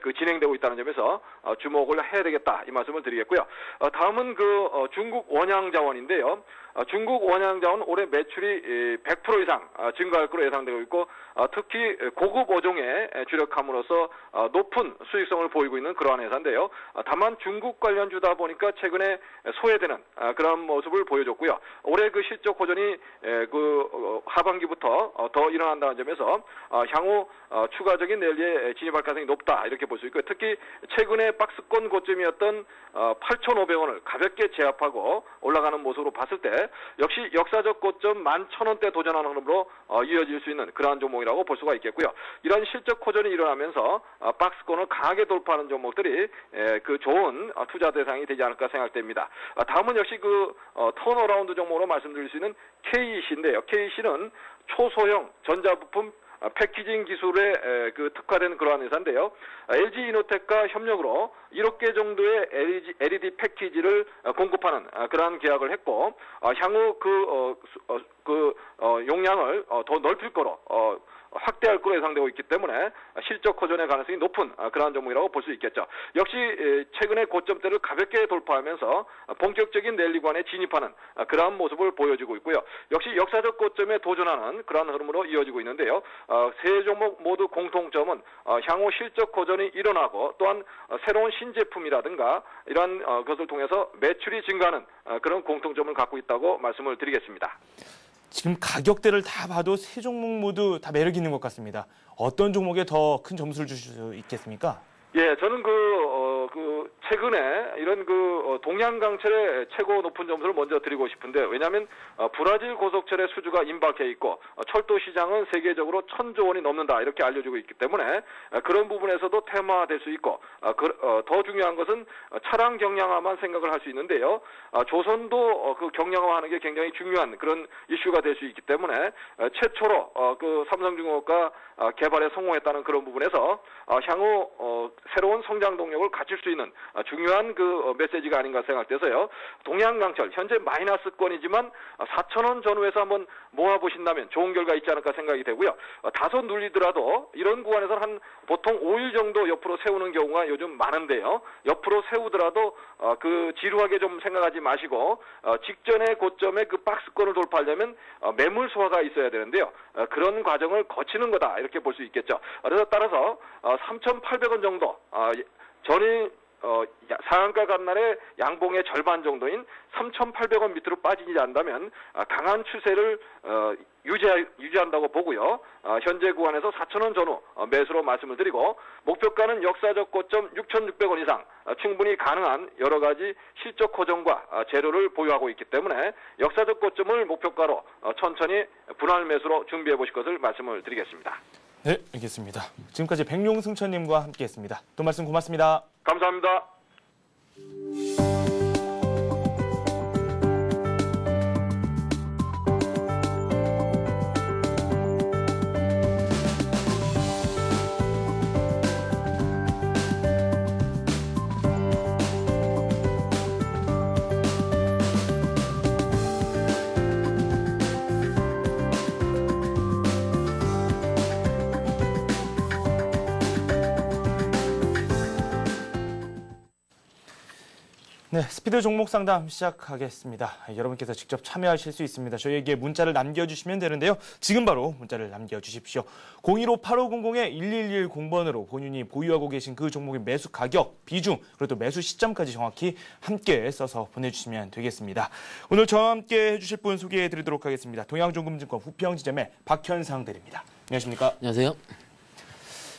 S6: 그 진행되고 있다는 점에서 주목을 해야 되겠다 이 말씀을 드리겠고요. 다음은 그 중국 원양자원인데요. 중국 원양자원 올해 매출이 100% 이상 증가할 것으로 예상되고 있고 특히 고급 어종에 주력함으로써 높은 수익성을 보이고 있는 그러한 회사인데요. 다만 중국 관련주다 보니까 최근에 소외되는 그런 모습을 보여줬고요. 올해 그 실적 호전이 그 하반기부터 더 일어난다는 점에서 향후 추가적인 랠리에 진입할 가능성이 높다 이렇게 볼 수 있고요. 특히 최근에 박스권 고점이었던 8,500원을 가볍게 제압하고 올라가는 모습으로 봤을 때 역시 역사적 고점 11,000원대 도전하는 흐름으로 이어질 수 있는 그러한 종목이라고 볼 수가 있겠고요. 이런 실적 호전이 일어나면서 박스권을 강하게 돌파하는 종목들이 그 좋은 투자 대상이 되지 않을까 생각됩니다. 다음은 역시 그 턴어라운드 종목으로 말씀드릴 수 있는 KEC인데요. KEC는 초소형 전자부품 패키징 기술에 그 특화된 그러한 회사인데요. LG 이노텍과 협력으로 1억 개 정도의 LED 패키지를 공급하는 그러한 계약을 했고 향후 용량을 더 넓힐 거로 확대할 것으로 예상되고 있기 때문에 실적 호전의 가능성이 높은 그러한 종목이라고 볼 수 있겠죠. 역시 최근에 고점대를 가볍게 돌파하면서 본격적인 랠리관에 진입하는 그러한 모습을 보여주고 있고요. 역시 역사적 고점에 도전하는 그러한 흐름으로 이어지고 있는데요. 세 종목 모두 공통점은 향후 실적 호전이 일어나고 또한 새로운 신제품이라든가 이러한 것을 통해서 매출이 증가하는 그런 공통점을 갖고 있다고 말씀을 드리겠습니다.
S1: 지금 가격대를 다 봐도 세 종목 모두 다 매력 있는 것 같습니다. 어떤 종목에 더 큰 점수를 주실 수 있겠습니까?
S6: 예, 저는 최근에 이런 동양강철의 최고 높은 점수를 먼저 드리고 싶은데, 왜냐하면 브라질 고속철의 수주가 임박해 있고 철도 시장은 세계적으로 1,000조 원이 넘는다 이렇게 알려지고 있기 때문에 그런 부분에서도 테마화될 수 있고 더 중요한 것은 차량 경량화만 생각을 할 수 있는데요. 조선도 그 경량화하는 게 굉장히 중요한 그런 이슈가 될 수 있기 때문에 최초로 그 삼성중공업과 개발에 성공했다는 그런 부분에서 향후 새로운 성장 동력을 갖출 수 있는 중요한 그 메시지가 아닌가 생각돼서요. 동양강철 현재 마이너스권이지만 4,000원 전후에서 한번 모아보신다면 좋은 결과 있지 않을까 생각이 되고요. 다소 눌리더라도 이런 구간에서는 한 보통 5일 정도 옆으로 세우는 경우가 요즘 많은데요. 옆으로 세우더라도 그 지루하게 좀 생각하지 마시고 직전의 고점에 그 박스권을 돌파하려면 매물 소화가 있어야 되는데요. 그런 과정을 거치는 거다 이렇게 볼 수 있겠죠. 그래서 따라서 3,800원 정도 전일 상한가 간날의 양봉의 절반 정도인 3,800원 밑으로 빠지지 않는다면 강한 추세를 유지한다고 보고요. 현재 구간에서 4,000원 전후 매수로 말씀을 드리고 목표가는 역사적 고점 6,600원 이상 충분히 가능한 여러 가지 실적 호전과 재료를 보유하고 있기 때문에 역사적 고점을 목표가로 천천히 분할 매수로 준비해 보실 것을 말씀을 드리겠습니다.
S1: 네, 알겠습니다. 지금까지 백룡승천님과 함께했습니다. 또 말씀 고맙습니다.
S6: 감사합니다.
S1: 네, 스피드 종목 상담 시작하겠습니다. 여러분께서 직접 참여하실 수 있습니다. 저희에게 문자를 남겨주시면 되는데요. 지금 바로 문자를 남겨주십시오. 015-8500-1110번으로 본인이 보유하고 계신 그 종목의 매수 가격, 비중, 그리고 또 매수 시점까지 정확히 함께 써서 보내주시면 되겠습니다. 오늘 저와 함께 해주실 분 소개해드리도록 하겠습니다. 동양종금증권 부평지점의 박현상 대리입니다. 안녕하십니까?
S7: 안녕하세요.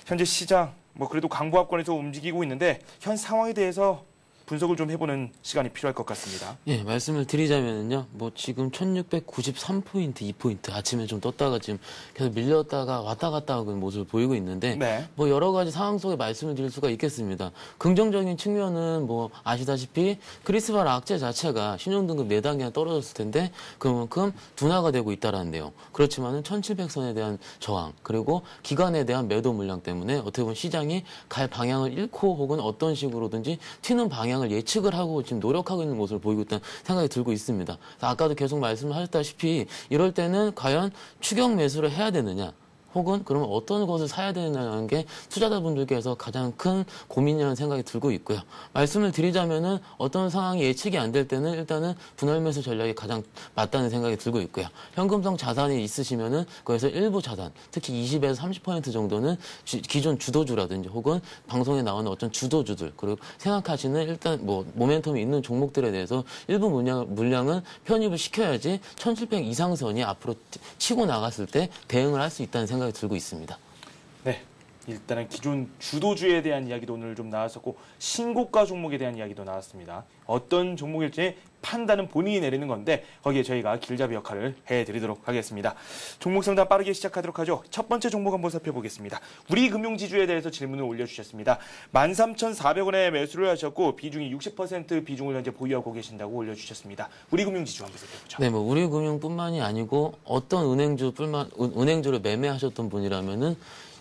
S1: 현재 시장, 그래도 강보합권에서 움직이고 있는데 현 상황에 대해서 분석을 좀 해보는 시간이 필요할 것 같습니다.
S7: 예, 말씀을 드리자면요. 뭐 지금 1693포인트, 2포인트 아침에 좀 떴다가 지금 계속 밀렸다가 왔다 갔다 하고 있는 모습을 보이고 있는데
S1: 네.
S7: 뭐 여러 가지 상황 속에 말씀을 드릴 수가 있겠습니다. 긍정적인 측면은 뭐 아시다시피 크리스발 악재 자체가 신용등급 4단계나 떨어졌을 텐데 그만큼 둔화가 되고 있다라는데요. 그렇지만은 1700선에 대한 저항 그리고 기간에 대한 매도 물량 때문에 어떻게 보면 시장이 갈 방향을 잃고 혹은 어떤 식으로든지 튀는 방향을 예측을 하고 지금 노력하고 있는 모습을 보이고 있다는 생각이 들고 있습니다. 아까도 계속 말씀을 하셨다시피 이럴 때는 과연 추격 매수를 해야 되느냐 혹은 그러면 어떤 것을 사야 되느냐는 게 투자자분들께서 가장 큰 고민이라는 생각이 들고 있고요. 말씀을 드리자면은 어떤 상황이 예측이 안 될 때는 일단은 분할 매수 전략이 가장 맞다는 생각이 들고 있고요. 현금성 자산이 있으시면은 거기서 일부 자산, 특히 20에서 30% 정도는 기존 주도주라든지 혹은 방송에 나오는 어떤 주도주들 그리고 생각하시는 일단 뭐 모멘텀이 있는 종목들에 대해서 일부 물량은 편입을 시켜야지 1700 이상선이 앞으로 치고 나갔을 때 대응을 할 수 있다는 생각이 들고 있습니다.
S1: 네, 일단은 기존 주도주에 대한 이야기도 오늘 좀 나왔었고 신고가 종목에 대한 이야기도 나왔습니다. 어떤 종목일지 판단은 본인이 내리는 건데 거기에 저희가 길잡이 역할을 해드리도록 하겠습니다. 종목 상담 빠르게 시작하도록 하죠. 첫 번째 종목 한번 살펴보겠습니다. 우리금융지주에 대해서 질문을 올려주셨습니다. 13,400원에 매수를 하셨고 비중이 60% 비중을 현재 보유하고 계신다고 올려주셨습니다. 우리금융지주 한번 살펴보죠.
S7: 네, 뭐 우리금융뿐만이 아니고 어떤 은행주를 매매하셨던 분이라면은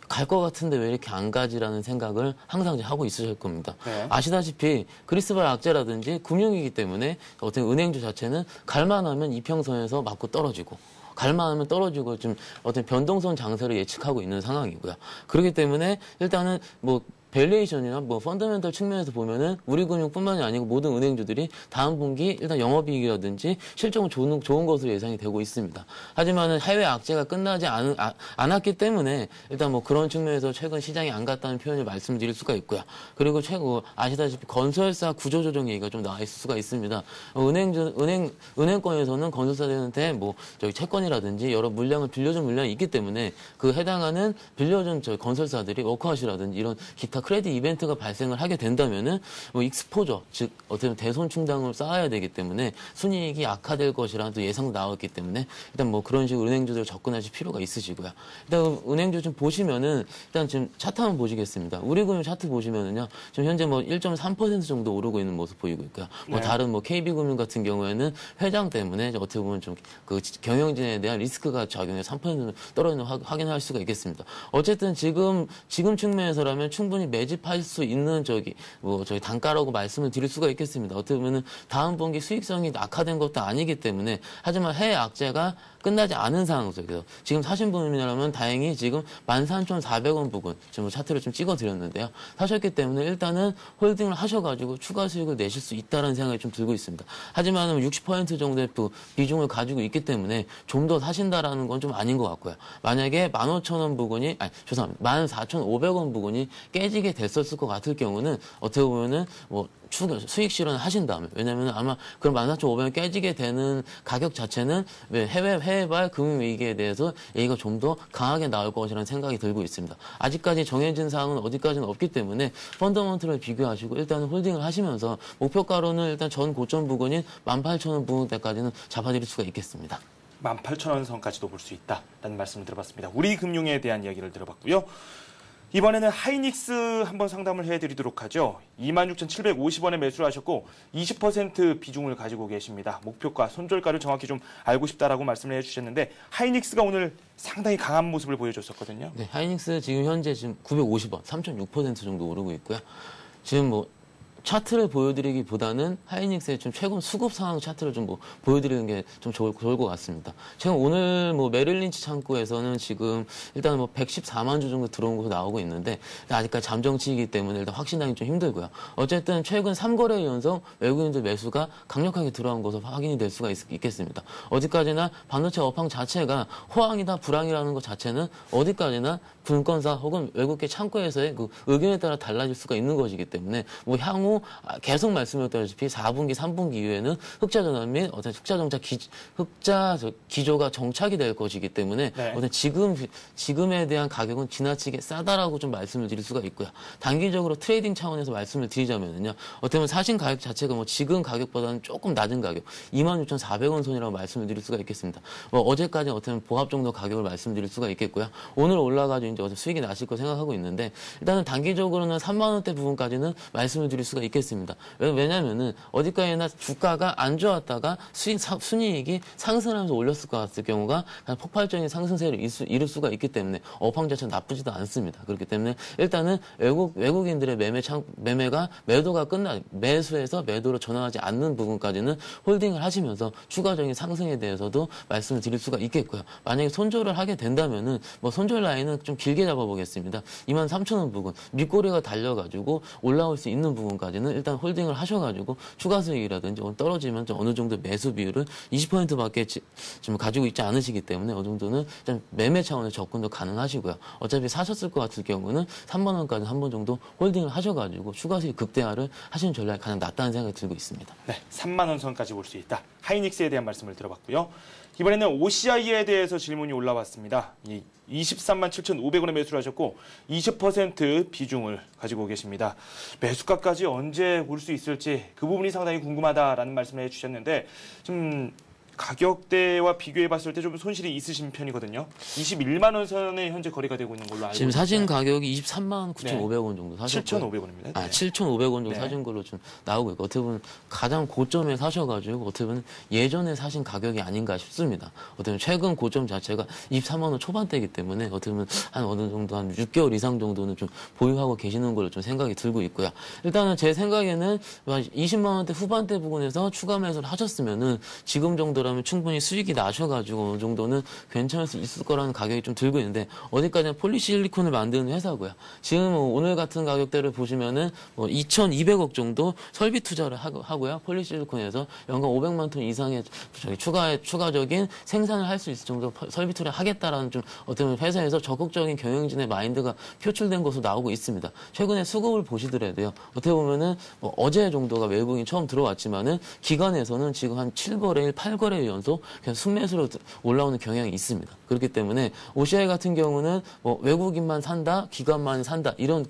S7: 갈 것 같은데 왜 이렇게 안 가지라는 생각을 항상 하고 있으실 겁니다.
S1: 네.
S7: 아시다시피 그리스발 악재라든지 금융이기 때문에 어떤 은행주 자체는 갈만하면 이평선에서 맞고 떨어지고 갈만하면 떨어지고 좀 어떤 변동성 장세를 예측하고 있는 상황이고요. 그렇기 때문에 일단은 뭐 밸류에이션이나 뭐 펀더멘털 측면에서 보면은 우리금융뿐만이 아니고 모든 은행주들이 다음 분기 일단 영업이익이라든지 실적은 좋은 것으로 예상이 되고 있습니다. 하지만은 해외 악재가 끝나지 않았기 때문에 일단 뭐 그런 측면에서 최근 시장이 안 갔다는 표현을 말씀드릴 수가 있고요. 그리고 최근 아시다시피 건설사 구조조정 얘기가 좀 나와 있을 수가 있습니다. 은행권에서는 건설사들한테 뭐 저기 채권이라든지 여러 물량을 빌려준 물량이 있기 때문에 그 해당하는 빌려준 건설사들이 워크아웃이라든지 이런 기타 크레딧 이벤트가 발생을 하게 된다면은 뭐 익스포저 즉 어떻게 보면 대손 충당을 쌓아야 되기 때문에 순이익이 악화될 것이라는 또 예상도 나왔기 때문에 일단 뭐 그런 식으로 은행주들 접근하실 필요가 있으시고요. 일단 은행주 좀 보시면은 일단 지금 차트 한번 보시겠습니다. 우리금융 차트 보시면은요 지금 현재 뭐 1.3% 정도 오르고 있는 모습 보이고 있고요. 뭐
S1: 네.
S7: 다른 뭐 KB금융 같은 경우에는 회장 때문에 어떻게 보면 좀 그 경영진에 대한 리스크가 작용해 3% 떨어지는 거 확인할 수가 있겠습니다. 어쨌든 지금 측면에서라면 충분히 매집할 수 있는 저기 단가라고 말씀을 드릴 수가 있겠습니다. 어떻게 보면은 다음 분기 수익성이 악화된 것도 아니기 때문에 하지만 해외 악재가 끝나지 않은 상황 속에서 지금 사신 분이라면 다행히 지금 13,400원 부근 지금 차트를 좀 찍어드렸는데요. 사셨기 때문에 일단은 홀딩을 하셔가지고 추가 수익을 내실 수 있다는 생각이 좀 들고 있습니다. 하지만 60% 정도의 그 비중을 가지고 있기 때문에 좀 더 사신다라는 건 좀 아닌 것 같고요. 만약에 15,000원 부근이 14,500원 부근이 깨지게 됐었을 것 같을 경우는 어떻게 보면은 뭐 수익 실현을 하신 다음에 왜냐면 아마 그런 14,500원 깨지게 되는 가격 자체는 해외발 금융위기에 대해서 얘기가 좀 더 강하게 나올 것이라는 생각이 들고 있습니다. 아직까지 정해진 사항은 어디까지는 없기 때문에 펀더먼트를 비교하시고 일단은 홀딩을 하시면서 목표가로는 일단 전 고점 부근인 18,000원 부근 때까지는 잡아드릴 수가 있겠습니다.
S1: 18,000원 선까지도 볼 수 있다라는 말씀을 들어봤습니다. 우리금융에 대한 이야기를 들어봤고요. 이번에는 하이닉스 한번 상담을 해드리도록 하죠. 26,750원에 매수를 하셨고 20% 비중을 가지고 계십니다. 목표가, 손절가를 정확히 좀 알고 싶다라고 말씀을 해주셨는데 하이닉스가 오늘 상당히 강한 모습을 보여줬었거든요.
S7: 네, 하이닉스 지금 현재 지금 950원, 3.6% 정도 오르고 있고요. 지금 뭐 차트를 보여드리기보다는 하이닉스의 좀 최근 수급 상황 차트를 좀 보여드리는 게 좀 좋을 것 같습니다. 최근 오늘 뭐 메릴린치 창구에서는 지금 일단 뭐 114만 주 정도 들어온 것으로 나오고 있는데 아직까지 잠정치이기 때문에 일단 확신하기 좀 힘들고요. 어쨌든 최근 3거래 연속 외국인들 매수가 강력하게 들어온 것으로 확인이 될 수가 있겠습니다. 어디까지나 반도체 업황 자체가 호황이다 불황이라는 것 자체는 어디까지나 증권사 혹은 외국계 창구에서의 그 의견에 따라 달라질 수가 있는 것이기 때문에 뭐 향후 향후 계속 말씀드렸다시피 4분기, 3분기 이후에는 흑자 전환 및 어떤 흑자 기조가 정착이 될 것이기 때문에
S1: 네.
S7: 어떤 지금에 대한 가격은 지나치게 싸다라고 좀 말씀을 드릴 수가 있고요. 단기적으로 트레이딩 차원에서 말씀을 드리자면요. 어떻게 보면 사신 가격 자체가 뭐 지금 가격보다는 조금 낮은 가격, 26,400원 선이라고 말씀을 드릴 수가 있겠습니다. 어제까지 어떻게 보면 보합 정도 가격을 말씀드릴 수가 있겠고요. 오늘 올라가지고 이제 수익이 나실 거 생각하고 있는데 일단은 단기적으로는 3만 원대 부분까지는 말씀을 드릴 수가 있겠습니다. 왜냐면은 어디까지나 주가가 안 좋았다가 순이익이 상승하면서 올렸을 것 같을 경우가 폭발적인 상승세를 이룰 수가 있기 때문에 업황 자체는 나쁘지도 않습니다. 그렇기 때문에 일단은 외국인들의 매매가 매도가 매수해서 매도로 전환하지 않는 부분까지는 홀딩을 하시면서 추가적인 상승에 대해서도 말씀을 드릴 수가 있겠고요. 만약에 손절을 하게 된다면은 손절 라인은 좀 길게 잡아보겠습니다. 23,000원 부분 밑꼬리가 달려가지고 올라올 수 있는 부분까지는 일단 홀딩을 하셔가지고 추가 수익이라든지 떨어지면 좀 어느 정도 매수 비율을 20%밖에 지금 가지고 있지 않으시기 때문에 어느 정도는 좀 매매 차원의 접근도 가능하시고요. 어차피 사셨을 것 같을 경우는 3만 원까지 한 번 정도 홀딩을 하셔가지고 추가 수익 극대화를 하시는 전략이 가장 낫다는 생각이 들고 있습니다.
S1: 네, 3만 원 선까지 볼 수 있다. 하이닉스에 대한 말씀을 들어봤고요. 이번에는 OCI에 대해서 질문이 올라왔습니다. 23만 7,500원에 매수를 하셨고 20% 비중을 가지고 계십니다. 매수가까지 언제 올 수 있을지 그 부분이 상당히 궁금하다라는 말씀을 해주셨는데 좀 가격대와 비교해 봤을 때 좀 손실이 있으신 편이거든요. 21만 원 선에 현재 거래가 되고 있는 걸로 알고
S7: 지금
S1: 있습니다.
S7: 사신 가격이 23만 9,500원 정도 사셨고요.
S1: 7,500원입니다.
S7: 7,500원 정도
S1: 네.
S7: 사신 걸로 좀 나오고 있고 어떻게 보면 가장 고점에 사셔가지고 어떻게 보면 예전에 사신 가격이 아닌가 싶습니다. 어떻게 보면 최근 고점 자체가 23만 원 초반대이기 때문에 어떻게 보면 한 어느 정도 한 6개월 이상 정도는 좀 보유하고 계시는 걸로 좀 생각이 들고 있고요. 일단은 제 생각에는 20만 원대 후반대 부분에서 추가 매수를 하셨으면은 지금 정도라면 충분히 수익이 나셔가지고 어느 정도는 괜찮을 수 있을 거라는 가격이 좀 들고 있는데 어디까지나 폴리실리콘을 만드는 회사고요. 지금 오늘 같은 가격대를 보시면은 2,200억 정도 설비 투자를 하고요. 폴리실리콘에서 연간 500만 톤 이상의 추가적인 생산을 할 수 있을 정도 설비 투자를 하겠다라는 좀 어떻게 보면 회사에서 적극적인 경영진의 마인드가 표출된 것으로 나오고 있습니다. 최근에 수급을 보시더라도요. 어떻게 보면은 어제 정도가 외국인 처음 들어왔지만은 기관에서는 지금 한 7거래일, 8거래일 연속 그냥 순매수로 올라오는 경향이 있습니다. 그렇기 때문에 OCI 같은 경우는 외국인만 산다, 기관만 산다 이런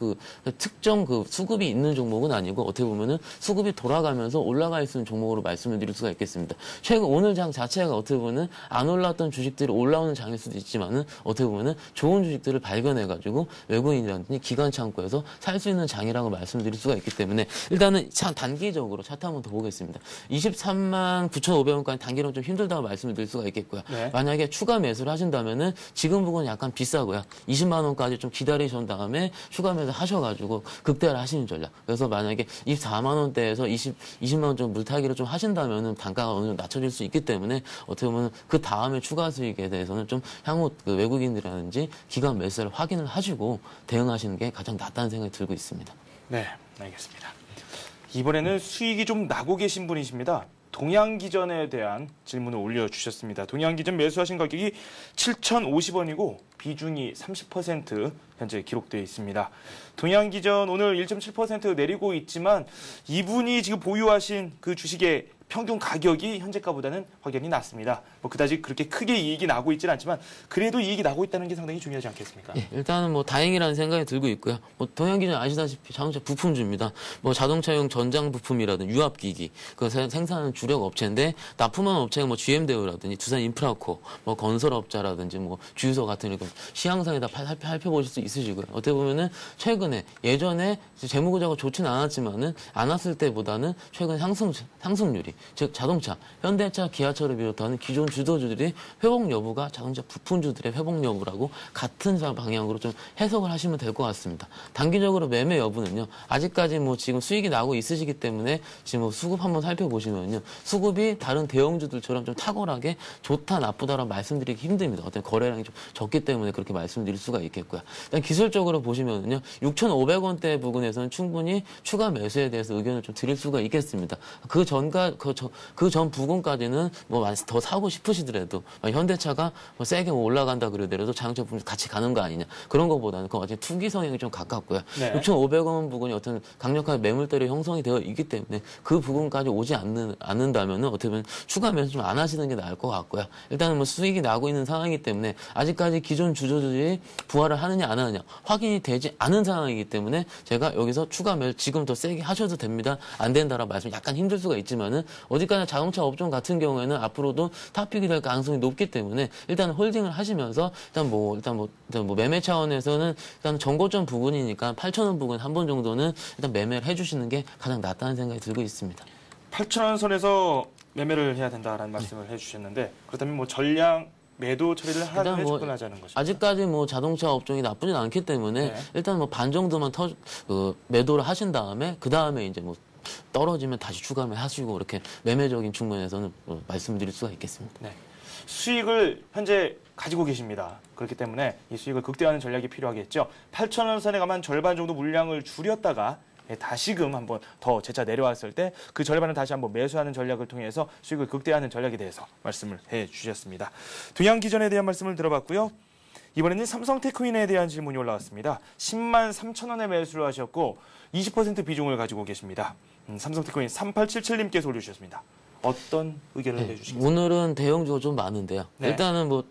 S7: 특정 수급이 있는 종목은 아니고 어떻게 보면은 수급이 돌아가면서 올라갈 수 있는 종목으로 말씀을 드릴 수가 있겠습니다. 최근 오늘 장 자체가 어떻게 보면은 안 올랐던 주식들이 올라오는 장일 수도 있지만은 어떻게 보면은 좋은 주식들을 발견해가지고 외국인이라든지 기관 창고에서 살 수 있는 장이라고 말씀드릴 수가 있기 때문에 일단은 단기적으로 차트 한번 더 보겠습니다. 23만 9,500원까지 단기로 좀 힘들다고 말씀을 드릴 수가 있겠고요. 네. 만약에 추가 매수를 하신다면은 지금 부분은 약간 비싸고요. 20만 원까지 좀 기다리신 다음에 추가 매수 하셔가지고 극대화를 하시는 전략. 그래서 만약에 24만 원대에서 20만 원 좀 물타기를 좀 하신다면은 단가가 어느 정도 낮춰질 수 있기 때문에 어떻게 보면 그 다음에 추가 수익에 대해서는 좀 향후 외국인이라든지 기관 매수를 확인을 하시고 대응하시는 게 가장 낫다는 생각이 들고 있습니다.
S1: 네, 알겠습니다. 이번에는 수익이 좀 나고 계신 분이십니다. 동양기전에 대한 질문을 올려주셨습니다. 동양기전 매수하신 가격이 7,050원이고 비중이 30% 현재 기록되어 있습니다. 동양기전 오늘 1.7% 내리고 있지만 이분이 지금 보유하신 그 주식의 평균 가격이 현재가보다는 확연히 낮습니다. 그다지 그렇게 크게 이익이 나고 있지는 않지만 그래도 이익이 나고 있다는 게 상당히 중요하지 않겠습니까?
S7: 예, 일단은 다행이라는 생각이 들고 있고요. 동양기전 아시다시피 자동차 부품주입니다. 자동차용 전장 부품이라든지 유압기기 그 생산하는 주력 업체인데 납품하는 업체가 GM대우라든지 두산인프라코, 건설업자라든지 주유소 같은 이런 시향상에다 살펴보실 수 있으시고요. 어떻게 보면은 최근에 예전에 재무구조가 좋지는 않았을 때보다는 최근 상승률이 즉 자동차, 현대차, 기아차를 비롯하는 기존 주도주들이 회복 여부가 자동차 부품주들의 회복 여부라고 같은 방향으로 좀 해석을 하시면 될 것 같습니다. 단기적으로 매매 여부는요. 아직까지 지금 수익이 나고 있으시기 때문에 지금 수급 한번 살펴보시면요. 수급이 다른 대형주들처럼 좀 탁월하게 좋다 나쁘다라고 말씀드리기 힘듭니다. 어떤 거래량이 좀 적기 때문에 그렇게 말씀드릴 수가 있겠고요. 일단 기술적으로 보시면요. 6,500원대 부근에서는 충분히 추가 매수에 대해서 의견을 좀 드릴 수가 있겠습니다. 그 그 전 부분까지는 뭐 더 사고 싶으시더라도 현대차가 뭐 세게 올라간다 그러더라도 자동차 부분 같이 가는 거 아니냐 그런 거보다는 그건 완전 투기 성향이 좀 가깝고요.
S1: 네.
S7: 6,500원 부분이 어떤 강력한 매물대로 형성이 되어 있기 때문에 그 부분까지 오지 않는다면은 어떻게 보면 추가 매수 좀 안 하시는 게 나을 것 같고요. 일단은 뭐 수익이 나고 있는 상황이기 때문에 아직까지 기존 주주들이 부활을 하느냐 안 하느냐 확인이 되지 않은 상황이기 때문에 제가 여기서 추가 매수 지금 더 세게 하셔도 됩니다. 안 된다라고 말씀 약간 힘들 수가 있지만은 어디까지나 자동차 업종 같은 경우에는 앞으로도 탑픽이 될 가능성이 높기 때문에 일단 홀딩을 하시면서 일단 뭐 매매 차원에서는 일단 정고점 부분이니까 8,000원 부분 한 번 정도는 일단 매매를 해주시는 게 가장 낫다는 생각이 들고 있습니다.
S1: 8,000원 선에서 매매를 해야 된다라는 말씀을 해주셨는데 그렇다면 뭐 전량 매도 처리를 하는 접근하자는 것이죠.
S7: 아직까지 뭐 자동차 업종이 나쁘진 않기 때문에
S1: 네.
S7: 일단 뭐 반 정도만 매도를 하신 다음에 그 다음에 이제 뭐 떨어지면 다시 추가를 하시고 이렇게 매매적인 측면에서는 말씀드릴 수가 있겠습니다.
S1: 네. 수익을 현재 가지고 계십니다. 그렇기 때문에 이 수익을 극대화하는 전략이 필요하겠죠. 8,000원 선에 가만 절반 정도 물량을 줄였다가 다시금 한번 더 재차 내려왔을 때 그 절반을 다시 한번 매수하는 전략을 통해서 수익을 극대화하는 전략에 대해서 말씀을 해주셨습니다. 동양기전에 대한 말씀을 들어봤고요. 이번에는 삼성테크윈에 대한 질문이 올라왔습니다. 10만 3천 원에 매수를 하셨고 20% 비중을 가지고 계십니다. 삼성테크윈 3877님께서 올려주셨습니다. 어떤 의견을 해주시겠습니까?
S7: 오늘은 대형주가 좀 많은데요.
S1: 네.
S7: 일단은 뭐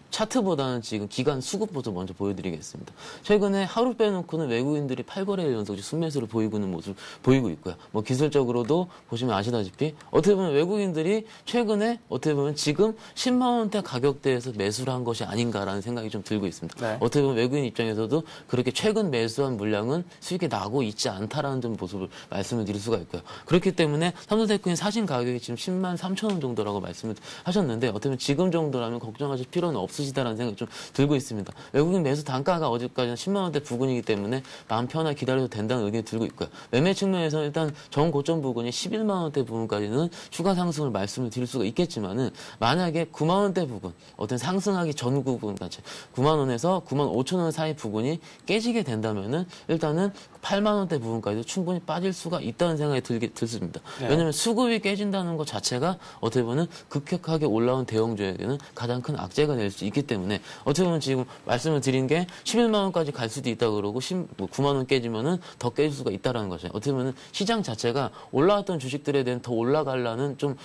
S7: 차트보다는 지금 기간 수급부터 먼저 보여드리겠습니다. 최근에 하루 빼놓고는 외국인들이 8거래일 연속 순매수를 보이고 있는 모습을 보이고 있고요. 뭐 기술적으로도 보시면 아시다시피 어떻게 보면 외국인들이 최근에 어떻게 보면 지금 10만 원대 가격대에서 매수를 한 것이 아닌가라는 생각이 좀 들고 있습니다.
S1: 네.
S7: 어떻게 보면 외국인 입장에서도 그렇게 최근 매수한 물량은 수익이 나고 있지 않다라는 좀 모습을 말씀을 드릴 수가 있고요. 그렇기 때문에 삼성테크윈 사신 가격이 지금 10만 3천 원 정도라고 말씀을 하셨는데 어떻게 보면 지금 정도라면 걱정하실 필요는 없으시다라는 생각이 좀 들고 있습니다. 외국인 매수 단가가 어제까지는 10만 원대 부근이기 때문에 마음 편하게 기다려도 된다는 의견이 들고 있고요. 매매 측면에서는 일단 정고점 부근이 11만 원대 부분까지는 추가 상승을 말씀을 드릴 수가 있겠지만은 만약에 9만 원대 부분 어떤 상승하기 전 부분까지 9만 원에서 9만 5천 원 사이 부분이 깨지게 된다면은 일단은 8만 원대 부분까지도 충분히 빠질 수가 있다는 생각이 들습니다.
S1: 네.
S7: 왜냐하면 수급이 깨진다는 것 자체가 어떻게 보면 급격하게 올라온 대형주에게는 가장 큰 악재가 될 수 있기 때문에 어떻게 보면 지금 말씀을 드린 게 11만 원까지 갈 수도 있다 그러고 9만 원 깨지면은 더 깨질 수가 있다라는 거죠. 어떻게 보면 시장 자체가 올라왔던 주식들에 대한 더 올라가려는 좀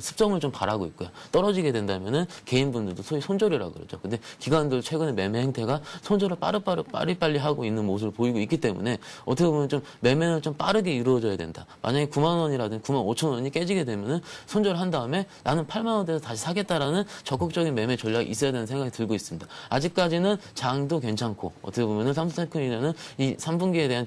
S7: 습성을 좀 바라고 있고요. 떨어지게 된다면은 개인분들도 소위 손절이라고 그러죠. 근데 기관들 최근에 매매 행태가 손절을 빠르게 하고 있는 모습을 보이고 있기 때문에 어떻게 보면 좀 매매는 좀 빠르게 이루어져야 된다. 만약에 9만 원이라든지 9만 5천 원이 깨지게 되면은 손절한 다음에 나는 8만 원대에서 다시 사겠다라는 적극적인 매매 전략이 있어야 되는 생각이 들고 있습니다. 아직까지는 장도 괜찮고 어떻게 보면은 삼성테크윈에는 이 3분기에 대한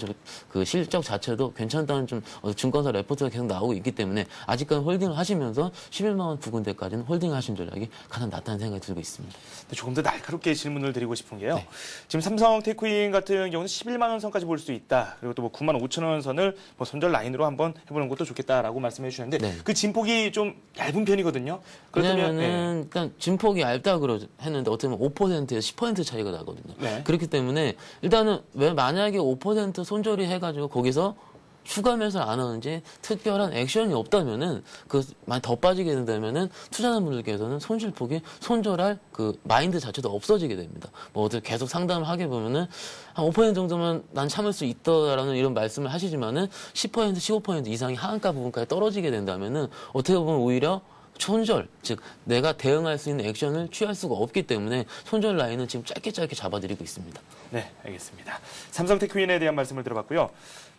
S7: 그 실적 자체도 괜찮다는 좀 증권사 레포트가 계속 나오고 있기 때문에 아직까지 홀딩을 하시면서 11만 원 부근대까지는 홀딩을 하신 전략이 가장 낫다는 생각이 들고 있습니다.
S1: 조금 더 날카롭게 질문을 드리고 싶은 게요.
S7: 네.
S1: 지금 삼성테크윈 같은 경우는 11만 원 선까지 볼 수 있다. 그리고 또 뭐 9만 5천 원 선을 뭐 손절 라인으로 한번 해보는 것도 좋겠다라고 말씀해 주셨는데
S7: 네.
S1: 그 진폭이 좀 얇은 편이거든요.
S7: 왜냐면은 일단 진폭이 얇다 했는데 어떻게 보면 5%에서 10% 차이가 나거든요.
S1: 네.
S7: 그렇기 때문에 일단은 왜 만약에 5% 손절이 해가지고 거기서 추가 매수를 안 하는지 특별한 액션이 없다면은 많이 더 빠지게 된다면은 투자하는 분들께서는 손실폭이 손절할 그 마인드 자체도 없어지게 됩니다. 뭐 어떻게 계속 상담을 하게 보면은 한 5% 정도면 난 참을 수 있다라는 이런 말씀을 하시지만은 10% 15% 이상이 하한가 부분까지 떨어지게 된다면은 어떻게 보면 오히려 손절, 즉 내가 대응할 수 있는 액션을 취할 수가 없기 때문에 손절 라인은 지금 짧게 잡아드리고 있습니다.
S1: 네, 알겠습니다. 삼성테크윈에 대한 말씀을 들어봤고요.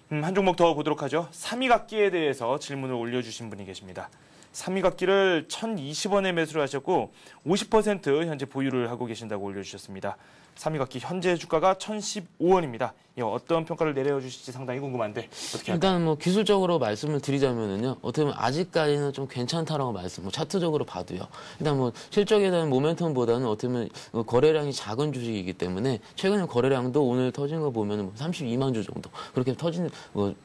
S1: 한 종목 더 보도록 하죠. 삼위각기에 대해서 질문을 올려주신 분이 계십니다. 삼위각기를 1,020원에 매수를 하셨고 50% 현재 보유를 하고 계신다고 올려주셨습니다. 삼위각기 현재 주가가 1,015원입니다. 어떤 평가를 내려주실지 상당히 궁금한데 어떻게 할까요?
S7: 일단 뭐 기술적으로 말씀을 드리자면은요, 어떻게 보면 아직까지는 좀 괜찮다라고 뭐 차트적으로 봐도요. 일단 뭐 실적에 대한 모멘텀보다는 어떻게 보면 거래량이 작은 주식이기 때문에 최근에 거래량도 오늘 터진 거 보면은 32만 주 정도 그렇게 터진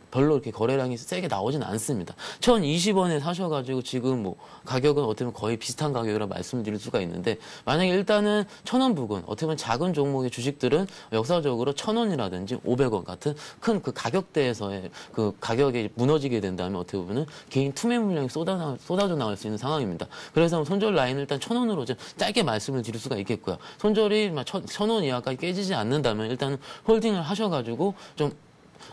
S7: 별로 이렇게 거래량이 세게 나오진 않습니다. 1,020원에 사셔가지고 지금 뭐 가격은 어떻게 보면 거의 비슷한 가격이라 말씀드릴 수가 있는데 만약에 일단은 1,000원 부근 어떻게 보면 작은 종목의 주식들은 역사적으로 1,000원이라든지 37,500원 같은 큰 그 가격대에서의 그 가격이 무너지게 된다면 어떻게 보면은 개인 투매 물량이 쏟아져 나올 수 있는 상황입니다. 그래서 손절 라인을 일단 1,000원으로 좀 짧게 말씀을 드릴 수가 있겠고요. 손절이 1,000원 이하까지 깨지지 않는다면 일단 홀딩을 하셔가지고 좀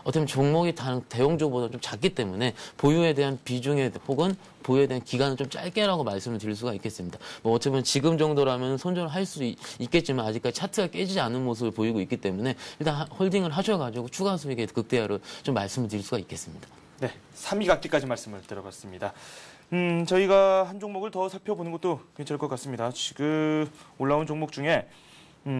S7: 어떻게 보면 종목이 다른 대형주보다 좀 작기 때문에 보유에 대한 비중에 혹은 보유에 대한 기간은 좀 짧게라고 말씀을 드릴 수가 있겠습니다. 뭐 어떻게 보면 지금 정도라면 손절을 할 수 있겠지만 아직까지 차트가 깨지지 않은 모습을 보이고 있기 때문에 일단 홀딩을 하셔가지고 추가 수익의 극대화를 좀 말씀을 드릴 수가 있겠습니다.
S1: 네, 3위 갖기까지 말씀을 들어봤습니다. 저희가 한 종목을 더 살펴보는 것도 괜찮을 것 같습니다. 지금 올라온 종목 중에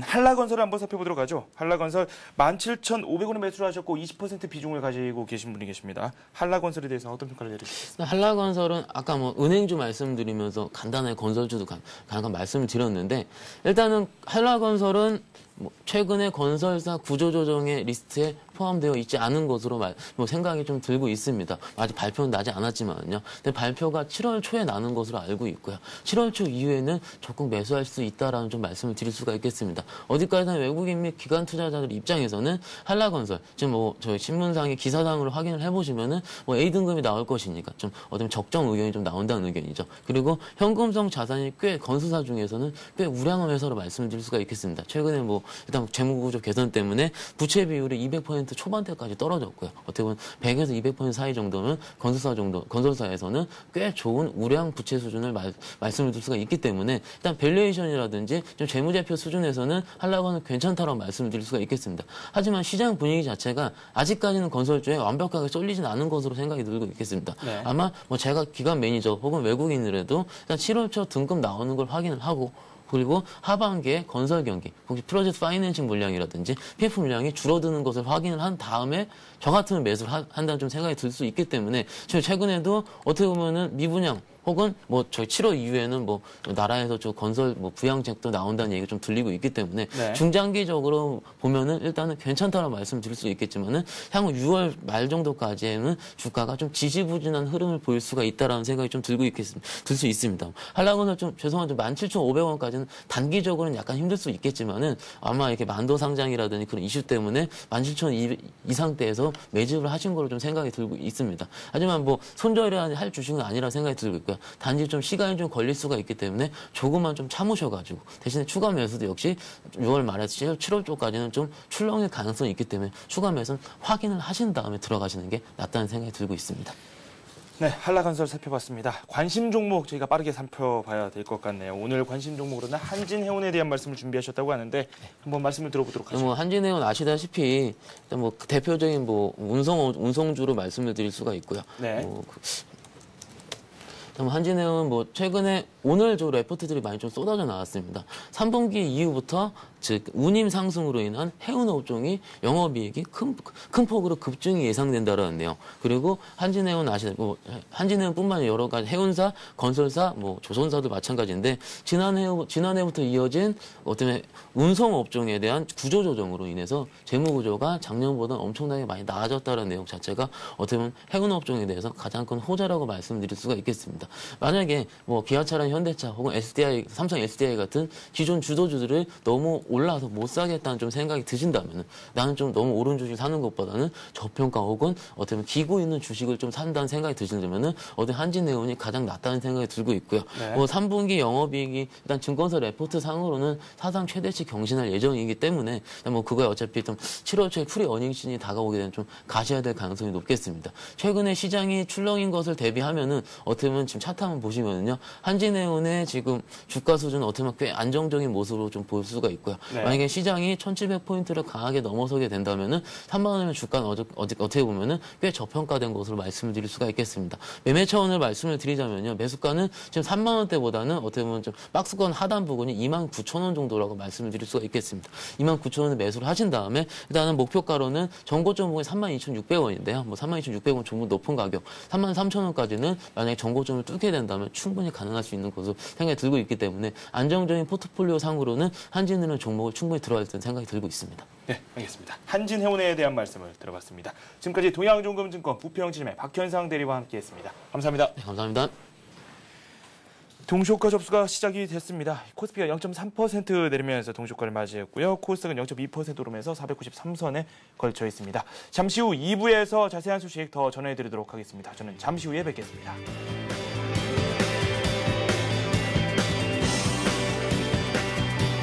S1: 한라건설을 한번 살펴보도록 하죠. 한라건설 17,500원에 매수를 하셨고 20% 비중을 가지고 계신 분이 계십니다. 한라건설에 대해서 어떤 평가를 내리시겠습니까?
S7: 한라건설은 아까 뭐 은행주 말씀드리면서 간단하게 건설주도 잠깐 말씀을 드렸는데 일단은 한라건설은 뭐 최근에 건설사 구조조정의 리스트에 포함되어 있지 않은 것으로 생각이 좀 들고 있습니다. 아직 발표는 나지 않았지만요. 근데 발표가 7월 초에 나는 것으로 알고 있고요. 7월 초 이후에는 적극 매수할 수 있다라는 좀 말씀을 드릴 수가 있겠습니다. 어디까지나 외국인 및 기관 투자자들 입장에서는 한라건설 지금 뭐 저희 신문상의 기사상으로 확인을 해보시면은 뭐 A등급이 나올 것이니까 좀 어떤 적정 의견이 좀 나온다는 의견이죠. 그리고 현금성 자산이 꽤 건설사 중에서는 꽤 우량한 회사로 말씀을 드릴 수가 있겠습니다. 최근에 뭐 일단 재무구조 개선 때문에 부채 비율이 200% 초반대까지 떨어졌고요. 어떻게 보면 100에서 200% 사이 정도면 건설사에서는 꽤 좋은 우량 부채 수준을 말씀을 드릴 수가 있기 때문에 일단 밸류에이션이라든지 좀 재무제표 수준에서는 한라건은 괜찮다라고 말씀을 드릴 수가 있겠습니다. 하지만 시장 분위기 자체가 아직까지는 건설주에 완벽하게 쏠리진 않은 것으로 생각이 들고 있겠습니다. 네. 아마 뭐 제가 기관 매니저 혹은 외국인이라도 일단 7월 초 등급 나오는 걸 확인을 하고 그리고 하반기에 건설 경기, 혹시 프로젝트 파이낸싱 물량이라든지 PF 물량이 줄어드는 것을 확인을 한 다음에 저 같으면 매수를 한다는 좀 생각이 들 수 있기 때문에 최근에도 어떻게 보면은 미분양 혹은 뭐 저희 7월 이후에는 뭐 나라에서 저 건설 뭐 부양책도 나온다는 얘기가 좀 들리고 있기 때문에 네. 중장기적으로 보면은 일단은 괜찮다라고 말씀드릴 수 있겠지만은 향후 6월 말 정도까지에는 주가가 좀 지지부진한 흐름을 보일 수가 있다라는 생각이 좀 들 수 있습니다. 한라건설 좀 죄송한데 17,500원까지는 단기적으로는 약간 힘들 수 있겠지만은 아마 이렇게 만도 상장이라든지 그런 이슈 때문에 17,000원 이상대에서 매집을 하신 걸로 좀 생각이 들고 있습니다. 하지만 뭐 손절이라 할 주식은 아니라 생각이 들고 있고요. 단지 좀 시간이 좀 걸릴 수가 있기 때문에 조금만 좀 참으셔가지고 대신에 추가 매수도 역시 6월 말에서 7월 쪽까지는 좀 출렁일 가능성이 있기 때문에 추가 매수는 확인을 하신 다음에 들어가시는 게 낫다는 생각이 들고 있습니다.
S1: 네, 한라건설 살펴봤습니다. 관심 종목 저희가 빠르게 살펴봐야 될 것 같네요. 오늘 관심 종목으로는 한진해운에 대한 말씀을 준비하셨다고 하는데 한번 말씀을 들어보도록 하죠.
S7: 뭐 한진해운 아시다시피 일단 뭐 대표적인 뭐 운송주로 말씀을 드릴 수가 있고요. 네. 한진해운 뭐 최근에 오늘 저 레포트들이 많이 좀 쏟아져 나왔습니다. 3분기 이후부터 즉 운임 상승으로 인한 해운 업종이 영업이익이 큰 폭으로 급증이 예상된다라는데요. 그리고 한진해운 한진해운뿐만 아니라 여러 가지 해운사, 건설사, 뭐 조선사도 마찬가지인데 지난해부터 이어진 어떤 운송 업종에 대한 구조 조정으로 인해서 재무 구조가 작년보다 엄청나게 많이 나아졌다는 내용 자체가 어떻게 보면 해운 업종에 대해서 가장 큰 호재라고 말씀드릴 수가 있겠습니다. 만약에 뭐 기아차랑 현대차 혹은 SDI, 삼성 SDI 같은 기존 주도주들을 너무 올라서 못 사겠다는 좀 생각이 드신다면 나는 좀 너무 오른 주식 사는 것보다는 저평가 혹은 어떻게 보면 기고 있는 주식을 좀 산다는 생각이 드신다면 어떤 한진해운이 가장 낫다는 생각이 들고 있고요. 네. 뭐 3분기 영업이익이 일단 증권사 레포트 상으로는 사상 최대치 경신할 예정이기 때문에 뭐 그거에 어차피 좀 7월 초에 프리 어닝 시즌이 다가오게 되면 좀 가셔야 될 가능성이 높겠습니다. 최근에 시장이 출렁인 것을 대비하면은 어떻게 보면 지금 차트 한번 보시면은요. 한진해운의 지금 주가 수준은 어떻게 보면 꽤 안정적인 모습으로 좀 볼 수가 있고요. 네. 만약에 시장이 1,700포인트를 강하게 넘어서게 된다면은 3만 원이면 주가는 어떻게 보면은 꽤 저평가된 것으로 말씀을 드릴 수가 있겠습니다. 매매 차원을 말씀을 드리자면요. 매수가는 지금 3만 원대보다는 어떻게 보면 좀 박스권 하단 부분이 29,000원 정도라고 말씀을 드릴 수가 있겠습니다. 29,000원에 매수를 하신 다음에 일단은 목표가로는 전고점 부분이 32,600원인데요. 뭐 32,600원 좀 높은 가격, 33,000원까지는 만약에 전고점을 뚫게 된다면 충분히 가능할 수 있는 것으로 생각이 들고 있기 때문에 안정적인 포트폴리오 상으로는 한진해운 종목을 충분히 들어갈 듯한 생각이 들고 있습니다.
S1: 네, 알겠습니다. 한진해운에 대한 말씀을 들어봤습니다. 지금까지 동양종금증권 부평지점의 박현상 대리와 함께했습니다. 감사합니다.
S7: 네, 감사합니다.
S1: 동시호가 접수가 시작이 됐습니다. 코스피가 0.3% 내리면서 동시호가를 맞이했고요. 코스닥은 0.2% 오르면서 493선에 걸쳐 있습니다. 잠시 후 2부에서 자세한 소식 더 전해드리도록 하겠습니다. 저는 잠시 후에 뵙겠습니다.